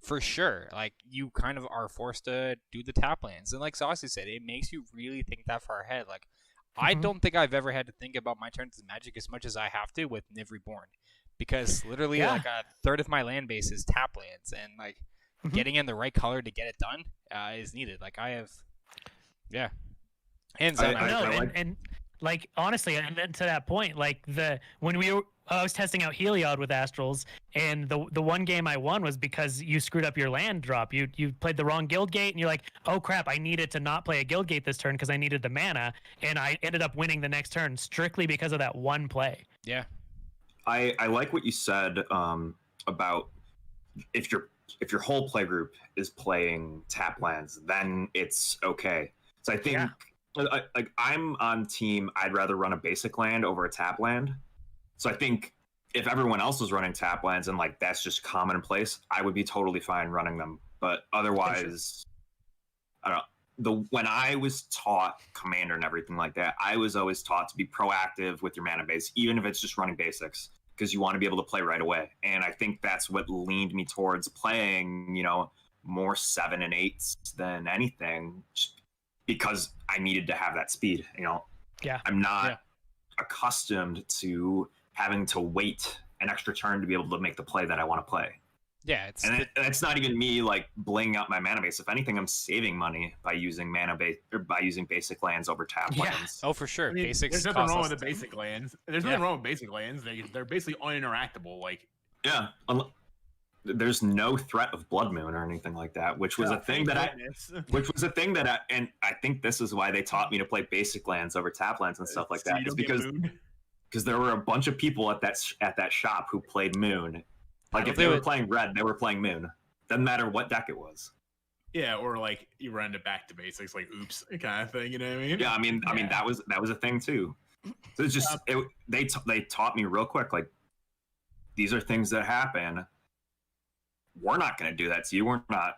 For sure. Like, you kind of are forced to do the tap lands. And like Saucy said, it makes you really think that far ahead. Like, I don't think I've ever had to think about my turns in Magic as much as I have to with Niv Reborn. Because literally, like, a third of my land base is tap lands. And, like, getting in the right color to get it done is needed. Like, I have... Yeah. Hands down. And like honestly, and then to that point, like when I was testing out Heliod with Astrals, and the one game I won was because you screwed up your land drop. You played the wrong guild gate, and you're like, oh crap, I needed to not play a guild gate this turn because I needed the mana, and I ended up winning the next turn strictly because of that one play. Yeah. I like what you said about if your whole playgroup is playing tap lands, then it's okay. So I think like I'm on team, I'd rather run a basic land over a tap land. So I think if everyone else was running tap lands and like that's just commonplace, I would be totally fine running them. But otherwise, I don't know. When I was taught Commander and everything like that, I was always taught to be proactive with your mana base, even if it's just running basics, because you want to be able to play right away. And I think that's what leaned me towards playing, more 7 and 8s than anything, just because I needed to have that speed. I'm not accustomed to having to wait an extra turn to be able to make the play that I want to play. Yeah, it's not even me like blinging out my mana base. If anything, I'm saving money by using mana base or by using basic lands over tap lands. Oh, for sure. I mean, Basics. There's nothing wrong with the basic lands. There's nothing wrong with basic lands. They're basically uninteractable. Like there's no threat of Blood Moon or anything like that, which was a thing that and I think this is why they taught me to play basic lands over tap lands and stuff like that. It's because there were a bunch of people at that shop who played Moon. Like if they were playing red, they were playing Moon. Doesn't matter what deck it was. Yeah, or like you run back to basics, like oops, kind of thing. You know what I mean? Yeah, I mean that was a thing too. So it's just they taught me real quick, like these are things that happen. We're not going to do that to you. We're not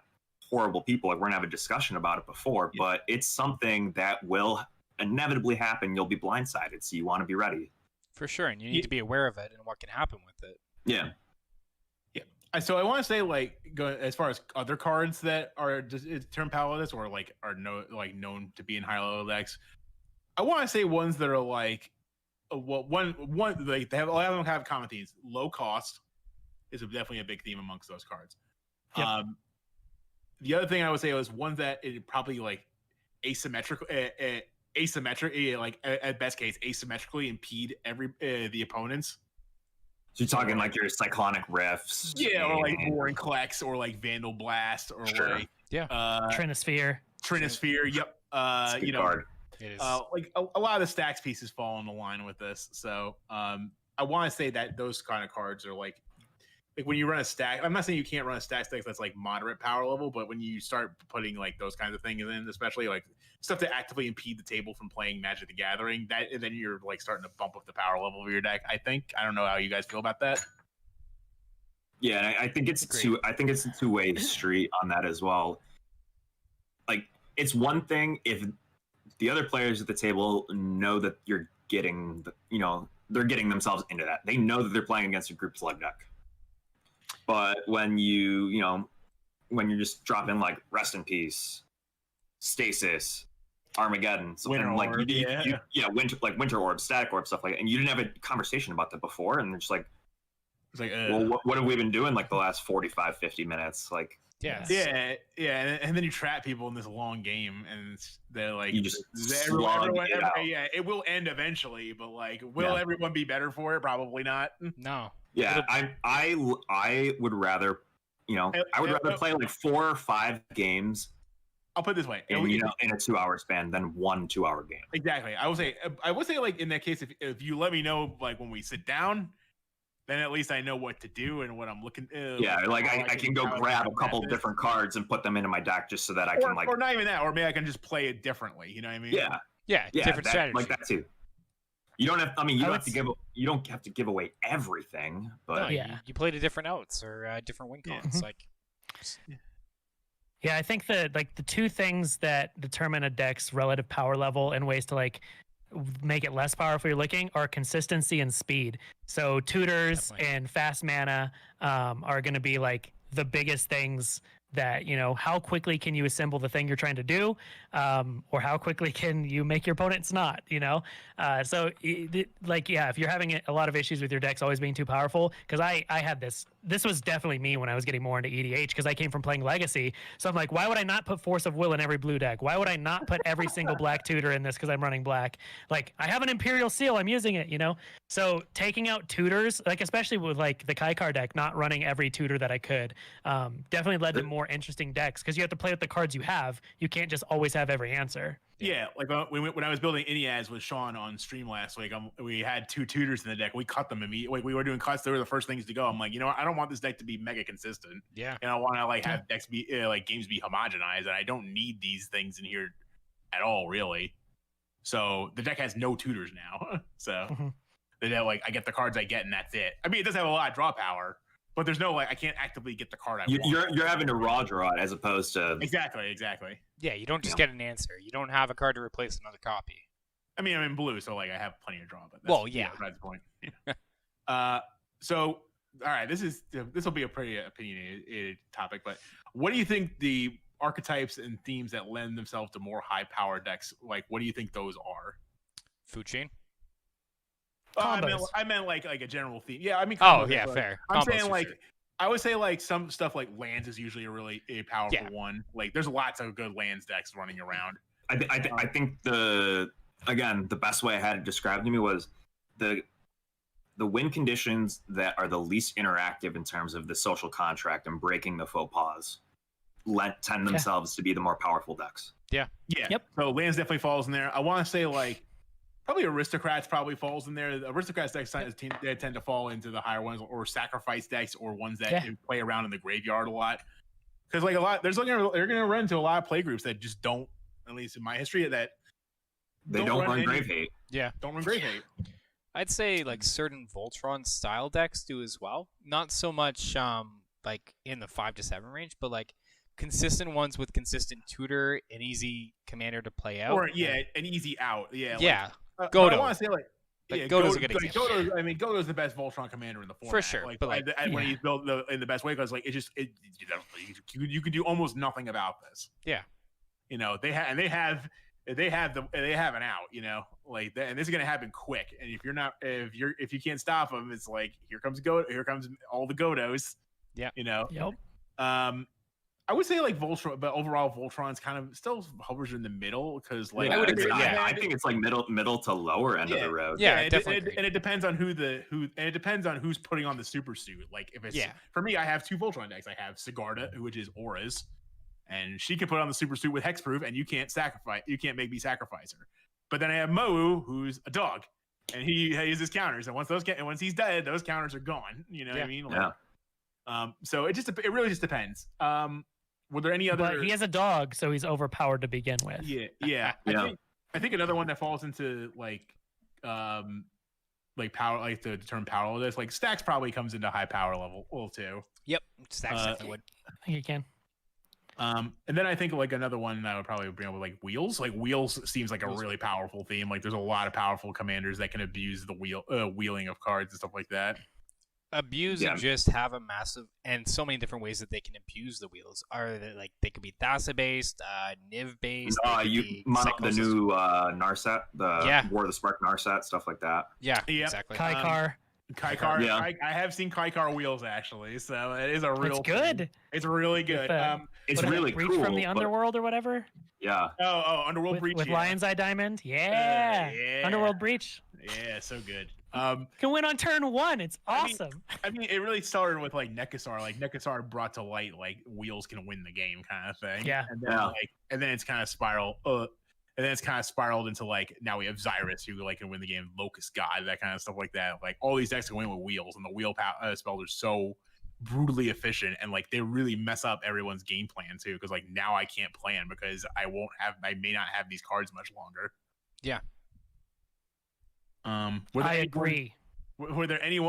horrible people. Like we're going to have a discussion about it before, but it's something that will inevitably happen. You'll be blindsided, so you want to be ready. For sure, and you need to be aware of it and what can happen with it. Yeah. So I want to say, like, as far as other cards that are turn powerless or like are known to be in high level decks, I want to say ones that are like, one like they have all of them have common themes. Low cost is definitely a big theme amongst those cards. Yep. The other thing I would say was ones that it probably like asymmetric, like at best case asymmetrically impede the opponents. So you're talking like your Cyclonic Rifts. Yeah, or like Boring Klex, or like Vandal Blast, or like Trinisphere. Yep. Card. It is. Like a lot of the stacks pieces fall in the line with this. So I want to say that those kind of cards are like when you run a stack. I'm not saying you can't run a stack that's like moderate power level, but when you start putting like those kinds of things in, especially like stuff to actively impede the table from playing Magic the Gathering, then you're like starting to bump up the power level of your deck. I don't know how you guys feel about that. Yeah, I think it's a two-way street on that as well. Like it's one thing if the other players at the table know that you're getting they're getting themselves into that. They know that they're playing against a group slug deck. But when you're just dropping like Rest in Peace, Stasis, Armageddon, something like Winter Orb, Static Orb, stuff like that, and you didn't have a conversation about that before, and they're just like, it's like, well, what have we been doing like the last 45, 50 minutes? Like, and then you trap people in this long game, and they're like, you just it will end eventually, but like, will everyone be better for it? Probably not. No. Yeah, I would rather, play like 4 or 5 games. I'll put it this way, in a 2-hour span than 1 2-hour game. Exactly. I would say like in that case, if you let me know like when we sit down, then at least I know what to do and what I'm looking. I can go grab a couple different cards and put them into my deck just so that I can or not even that, or maybe I can just play it differently. You know what I mean? Yeah. Different strategy like that too. You don't have. I mean, you don't have to give away everything, but you play the different outs or different win cons. Like, I think that like the two things that determine a deck's relative power level and ways to like make it less powerful you're looking are consistency and speed. So tutors and fast mana are going to be like the biggest things that, how quickly can you assemble the thing you're trying to do, or how quickly can you make your opponents not, if you're having a lot of issues with your decks always being too powerful, because I had this was definitely me when I was getting more into EDH, because I came from playing Legacy. So I'm like, why would I not put Force of Will in every blue deck? Why would I not put every single black tutor in this because I'm running black? Like, I have an Imperial Seal, I'm using it, So taking out tutors, like especially with like the Kaikar deck, not running every tutor that I could, definitely led to more interesting decks, because you have to play with the cards you have. You can't just always have every answer. Yeah, like when I was building Iniaz with Sean on stream last week, we had 2 tutors in the deck. We cut them immediately. Like, we were doing cuts; they were the first things to go. I'm like, I don't want this deck to be mega consistent. Yeah, and I want to have decks be games be homogenized, and I don't need these things in here at all, really. So the deck has no tutors now. So the deck, I get the cards I get, and that's it. I mean, it does have a lot of draw power, but there's no I can't actively get the card I want. You're having to raw draw it as opposed to exactly. Yeah, you don't just get an answer. You don't have a card to replace another copy. I mean, I'm in blue, so I have plenty of draw. But that's the point. So all right, this will be a pretty opinionated topic. But what do you think the archetypes and themes that lend themselves to more high power decks? Like, what do you think those are? Food chain. I meant like a general theme. Yeah, I mean. Fair. I'm saying I would say some stuff like lands is usually a powerful one. Like, there's lots of good lands decks running around. I think the best way I had it described to me was the win conditions that are the least interactive in terms of the social contract and breaking the faux pas tend themselves to be the more powerful decks. Yeah. Yep. So lands definitely falls in there. I want to say probably Aristocrats probably falls in there. The Aristocrats decks they tend to fall into the higher ones, or sacrifice decks, or ones that play around in the graveyard a lot. Because they're gonna run into a lot of play groups that just don't, at least in my history, that they don't run Grave Hate. Yeah, don't run Grave Hate. I'd say certain Voltron style decks do as well. Not so much in the 5 to 7 range, but consistent ones with consistent tutor, an easy commander to play out, or an easy out. Godo. I want to say Godo's a good example. Godo's the best Voltron commander in the format. For sure. When he's built in the best way, because you could do almost nothing about this. Yeah. They have an out. And this is gonna happen quick. And if you can't stop them, it's here comes all the Godos. Yeah. Yep. I would say Voltron, but overall Voltron's kind of still hovers in the middle, because I would agree. I think it's middle to lower end of the road. Yeah, definitely. And it depends on who's putting on the super suit. If it's for me, I have 2 Voltron decks. I have Sigarda, which is Auras, and she can put on the super suit with hexproof, and you can't make me sacrifice her. But then I have Moe, who's a dog, and he uses counters, and once he's dead, those counters are gone. You know what I mean? So it really just depends. Were there any other? But he has a dog, so he's overpowered to begin with. Yeah. I think another one that falls into power, the term power level. This Stacks probably comes into high power level too. Yep, Stacks definitely would. I think he can. And then I think another one that I would probably bring up with Wheels. Wheels seems like a really powerful theme. There's a lot of powerful commanders that can abuse the wheeling of cards and stuff like that. Abuse and just have a massive, and so many different ways that they can abuse the wheels. Are they could be Thassa based, Niv based. You mono the new Narset, the War of the Spark Narset, stuff like that. Yeah, exactly. Kaikar. I have seen Kaikar wheels actually, so it is a real. It's good. Thing. It's really good. It's really Breach cool. From the Underworld or whatever. Yeah. Oh, Underworld Breach with Lion's Eye Diamond. Yeah. Underworld Breach. Yeah, so good. Can win on turn 1. It's awesome. I mean, it really started with Nekasar. Nekasar brought to light wheels can win the game kind of thing. Yeah. And then it's kind of spiraled. And then it's kind of spiraled into now we have Xyrus who can win the game, Locust God, that kind of stuff like that. All these decks can win with wheels, and the wheel spells are so brutally efficient, and they really mess up everyone's game plan too. Because now I can't plan because I may not have these cards much longer. Yeah. I agree. Were there any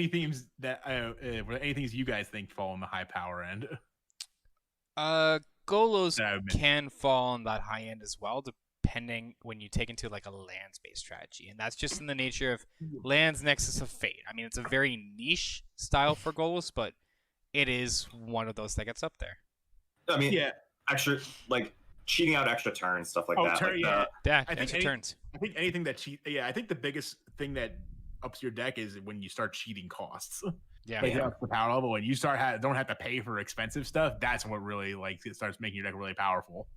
themes that were there any things you guys think fall on the high power end? Golos can fall on that high end as well, depending when you take into a lands-based strategy, and that's just in the nature of lands Nexus of Fate. I mean, it's a very niche style for Golos, but it is one of those that gets up there. I mean, Yeah. extra like cheating out extra turns, stuff like that. Turn, like yeah. Yeah, I think extra turns. I think anything that I think the biggest thing that ups your deck is when you start cheating costs. Yeah. Like up the power level, when you don't have to pay for expensive stuff. That's what really like it starts making your deck really powerful.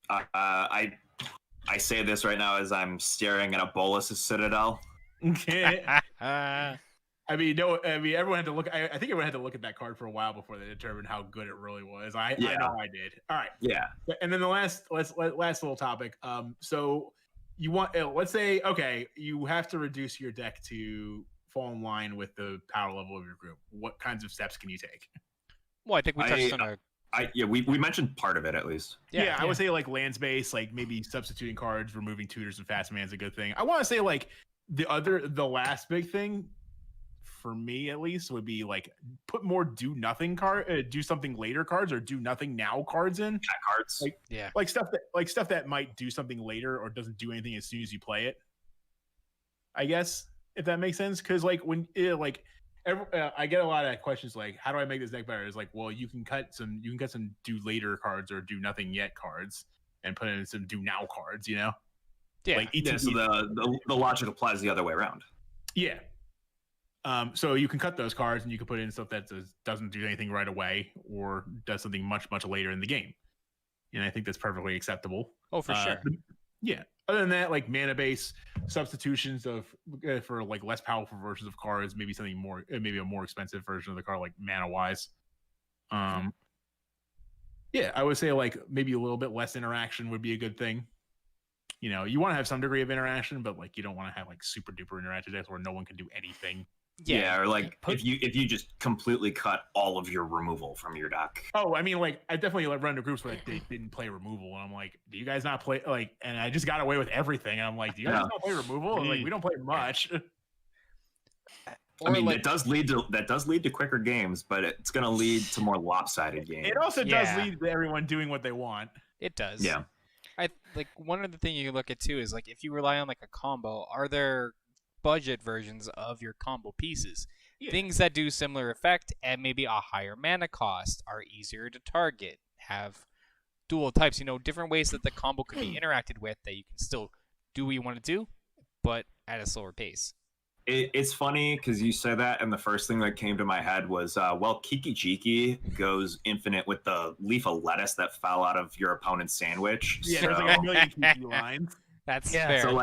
I say this right now as I'm staring at a Bolas' Citadel. Okay. I mean, no. I mean, everyone had to look. I think everyone had to look at that card for a while before they determined how good it really was. I know I did. All right. Yeah. And then the last little topic. So you want? Let's say, okay, you have to reduce your deck to fall in line with the power level of your group. What kinds of steps can you take? Well, I think we touched on we mentioned part of it at least. Yeah, I would say like land space, like maybe substituting cards, removing tutors and fast man is a good thing. I want to say like the last big thing for me at least would be like put more do something later cards or do nothing now cards in. Cat cards. Like stuff that might do something later or doesn't do anything as soon as you play it. I guess if that makes sense, because like when I get a lot of questions like, how do I make this deck better? It's like, well, you can cut some do later cards or do nothing yet cards and put in some do now cards, you know? Yeah. Like So the logic applies the other way around. Yeah. So you can cut those cards and you can put in stuff that doesn't do anything right away or does something much later in the game. And I think that's perfectly acceptable. Oh, for sure. Yeah. Other than that, like mana base substitutions for like less powerful versions of cards, maybe something more, maybe a more expensive version of the card, like mana wise. Yeah, I would say like maybe a little bit less interaction would be a good thing. You know, you want to have some degree of interaction, but like you don't want to have like super duper interactive decks where no one can do anything. Yeah, or like if you just completely cut all of your removal from your deck. Oh, I mean, like I definitely like run into groups where they didn't play removal, and I'm like, do you guys not play like? And I just got away with everything. And I'm like, do you guys not play removal? And like we don't play much. I mean, that does lead to quicker games, but it's going to lead to more lopsided games. It also does lead to everyone doing what they want. It does. Yeah. I like one of the things you can look at too is like if you rely on like a combo, are there budget versions of your combo pieces? Yeah. Things that do similar effect and maybe a higher mana cost, are easier to target, have dual types, you know, different ways that the combo could be interacted with that you can still do what you want to do, but at a slower pace. It's funny because you said that, and the first thing that came to my head was, Kiki Jiki goes infinite with the leaf of lettuce that fell out of your opponent's sandwich. Yeah, there's like a million Kiki lines. That's fair. So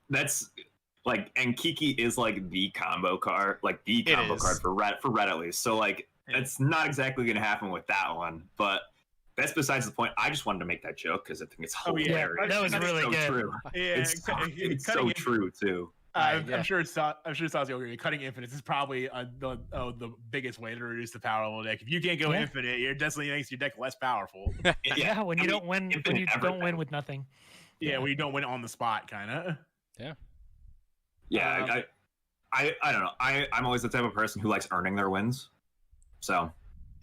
that's like, and Kiki is like the combo card, card for red at least. So like, it's not exactly going to happen with that one, but that's besides the point. I just wanted to make that joke because I think it's hilarious. That was really so good. True. Yeah, it's so true too. I'm sure Saucy will agree. Cutting infinites is probably the biggest way to reduce the power level deck. If you can't go infinite, you're definitely makes your deck less powerful. When you don't win with nothing. Yeah, when you don't win on the spot, kind of. Yeah. Yeah, I don't know. I'm always the type of person who likes earning their wins. So.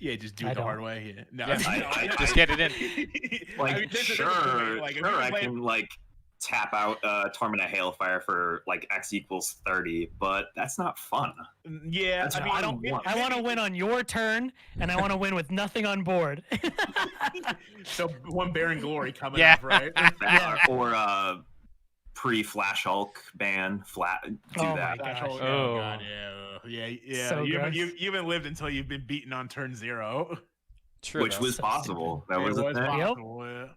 Yeah, just do it the hard way. Yeah. No, I just get it in. Like, I mean, sure, I can like tap out Torment of Hailfire for like X equals 30, but that's not fun. Yeah, that's I want to win on your turn, and I want to win with nothing on board. So one Baron Glory coming up, right? Or pre-Flash Hulk ban that. My gosh. Oh god, yeah. So you haven't lived until you've been beaten on turn 0. True, which was possible. That was a thing. Possible.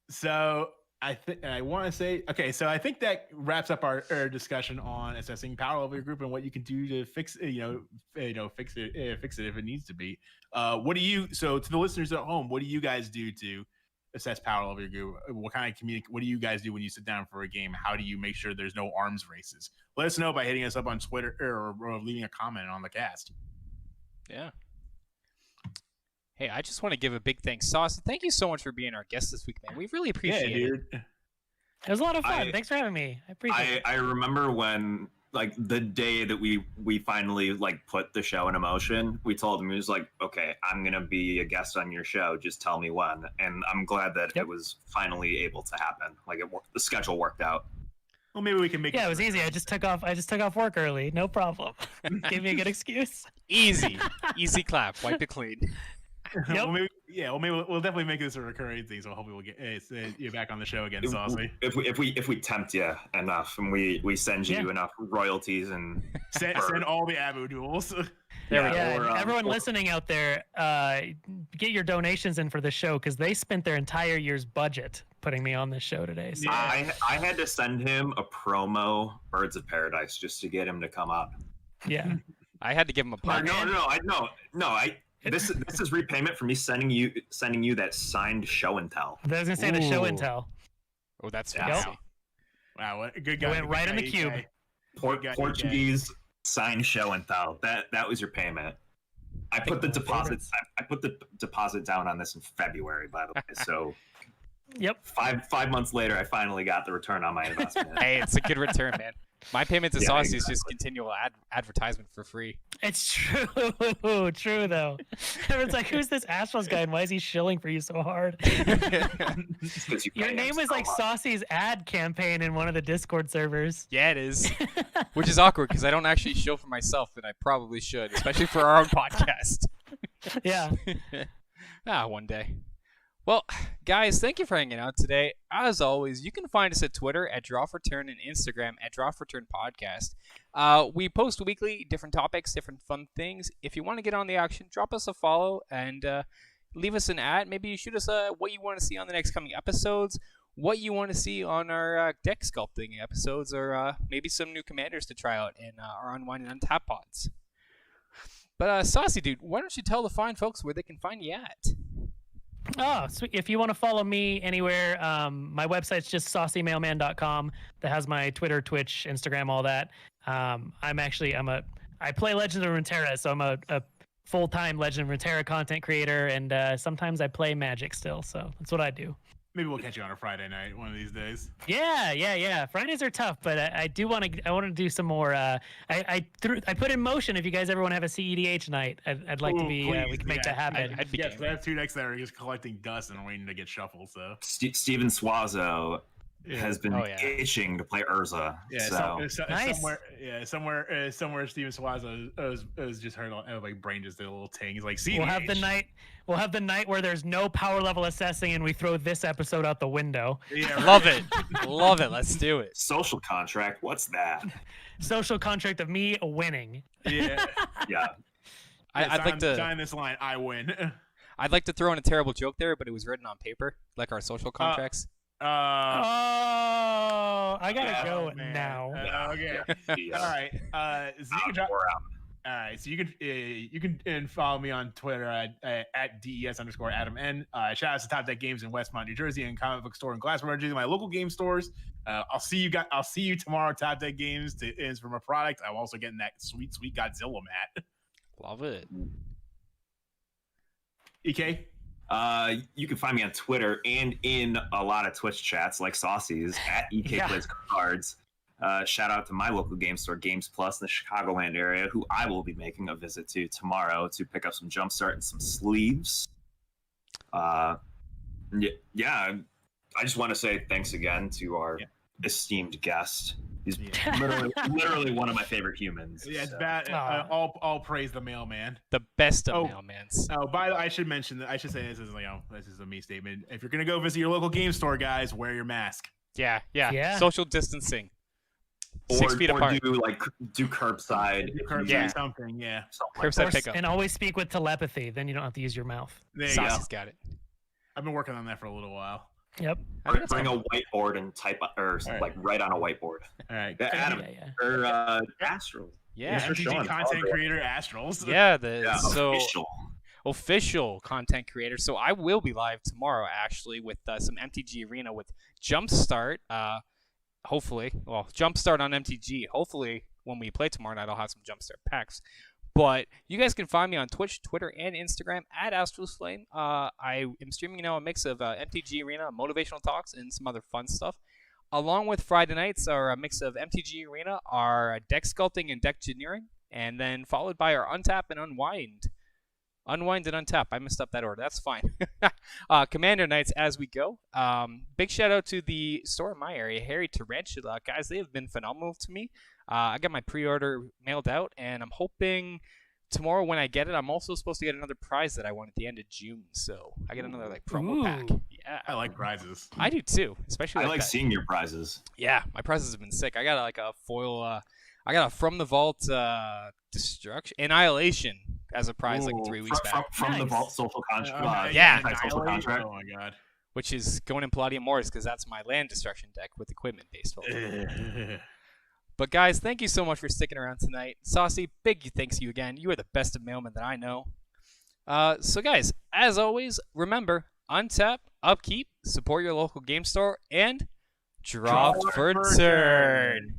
So I want to say, okay, so I think that wraps up our discussion on assessing power level of your group and what you can do to fix it, fix it if it needs to be. So to the listeners at home, what do you guys do to assess power level of your group? What kind of what do you guys do when you sit down for a game? How do you make sure there's no arms races? Let us know by hitting us up on Twitter or leaving a comment on the cast. Yeah. Hey, I just want to give a big thanks, Sauce. Thank you so much for being our guest this week, man. We really appreciate it. It was a lot of fun. Thanks for having me. I appreciate it. I remember when, like, the day that we finally like put the show in motion, we told him, he was like, okay, I'm gonna be a guest on your show, just tell me when. And I'm glad that it was finally able to happen. Like the schedule worked out. Well, maybe we can make it was easy. I just took off work early. No problem. Gave me a good excuse. Easy clap. Wipe it clean. Well, maybe, we'll definitely make this a recurring thing. So hopefully we'll get you back on the show again, Saucy. If we tempt you enough and we send you enough royalties and send all the Abu duels. Everyone listening out there, get your donations in for the show because they spent their entire year's budget putting me on this show today. So. I had to send him a promo Birds of Paradise just to get him to come up. Yeah, I had to give him a punch. No. This is repayment for me sending you that signed show and tell. I was gonna say the show and tell. Oh, that's fancy. Wow, what a good guy! Went right in the cube. Portuguese signed show and tell. That was your payment. I put the deposit. I put the deposit down on this in February, by the way. So. Yep. 5 months later, I finally got the return on my investment. Hey, it's a good return, man. My payment to Saucy is just continual advertisement for free. It's true though. Everyone's like, "Who's this Astrals guy, and why is he shilling for you so hard?" Your name was like Saucy's ad campaign in one of the Discord servers. Yeah, it is. Which is awkward because I don't actually show for myself, and I probably should, especially for our own podcast. Yeah. One day. Well, guys, thank you for hanging out today. As always, you can find us at Twitter at drawforturn and Instagram at drawforturnpodcast. We post weekly, different topics, different fun things. If you want to get on the action, drop us a follow and leave us an ad. Maybe you shoot us what you want to see on the next coming episodes, what you want to see on our deck sculpting episodes, or maybe some new commanders to try out in our Unwind and Untap pods. But Saucy, dude, why don't you tell the fine folks where they can find you at? Oh, sweet. If you want to follow me anywhere, my website's just SaucyMailman.com. That has my Twitter, Twitch, Instagram, all that. I play Legends of Runeterra, so I'm a full-time Legend of Runeterra content creator, and sometimes I play Magic still, so that's what I do. Maybe we'll catch you on a Friday night one of these days. Yeah. Fridays are tough, but I want to do some more. I put in motion. If you guys ever want to have a CEDH night, I'd like to be. Please, we can make that happen. Yes, we have 2 decks that are just collecting dust and waiting to get shuffled. So Steven Swazo has been itching to play Urza. Nice. Somewhere Steven Swazo was just heard like brain just did a little ting. He's like, CEDH. We'll have the night where there's no power level assessing and we throw this episode out the window. Yeah, right. Love it. Let's do it. Social contract. What's that? Social contract of me winning. Yeah. I'd like to sign this line. I win. I'd like to throw in a terrible joke there, but it was written on paper, like our social contracts. I gotta go now. Okay. All right. So you can follow me on Twitter at DES_AdamN. Shout out to Top Deck Games in Westmont, New Jersey, and Comic Book Store in Glassboro, New Jersey. My local game stores. I'll see you tomorrow. Top Deck Games is for my product. I'm also getting that sweet Godzilla mat. Love it. EK. You can find me on Twitter and in a lot of Twitch chats like Saucy's at EK Plays Cards. Shout out to my local game store, Games Plus, in the Chicagoland area, who I will be making a visit to tomorrow to pick up some Jumpstart and some sleeves. I just want to say thanks again to our esteemed guest. He's literally one of my favorite humans. Yeah, it's bad. All praise the mailman. The best of mailmans. Oh, by the way, I should mention that. I should say this is this is a me statement. If you're gonna go visit your local game store, guys, wear your mask. Yeah. Social distancing. Or 6 feet apart. Do curbside. Something. Yeah. Curbside pickup. And always speak with telepathy. Then you don't have to use your mouth. There you Saucy's got it. I've been working on that for a little while. Yep. Bring a whiteboard and type, or write on a whiteboard. All right. Adam or Astral. Yeah. MTG content creator Astrals. Yeah. Official content creator. So I will be live tomorrow actually with some MTG Arena with Jumpstart. Hopefully, Jumpstart on MTG. Hopefully, when we play tomorrow night, I'll have some Jumpstart packs. But you guys can find me on Twitch, Twitter, and Instagram at AstralFlame. I am streaming now a mix of MTG Arena, motivational talks, and some other fun stuff. Along with Friday nights are a mix of MTG Arena, our deck sculpting and deck engineering, and then followed by our Untap and Unwind. Unwind and Untap. I messed up that order. That's fine. Commander nights as we go. Big shout out to the store in my area, Harry Tarantula. Guys, they have been phenomenal to me. I got my pre-order mailed out, and I'm hoping tomorrow when I get it, I'm also supposed to get another prize that I won at the end of June. So I get another like promo pack. Ooh. Yeah, I like prizes. I do too, especially I like that. seeing your prizes. Yeah, my prizes have been sick. I got like a foil. I got a From the Vault Destruction Annihilation as a prize like 3 weeks back, From the Nice. Vault social contract. Yeah. Social contract. Oh my god. which is going in Palladium Morris because that's my land destruction deck with equipment based filter. But guys, thank you so much for sticking around thanks Saucy, big thanks to you again. You are the best of mailmen that I know. So guys, as always, remember, untap, upkeep, support your local game store, and draw for turn.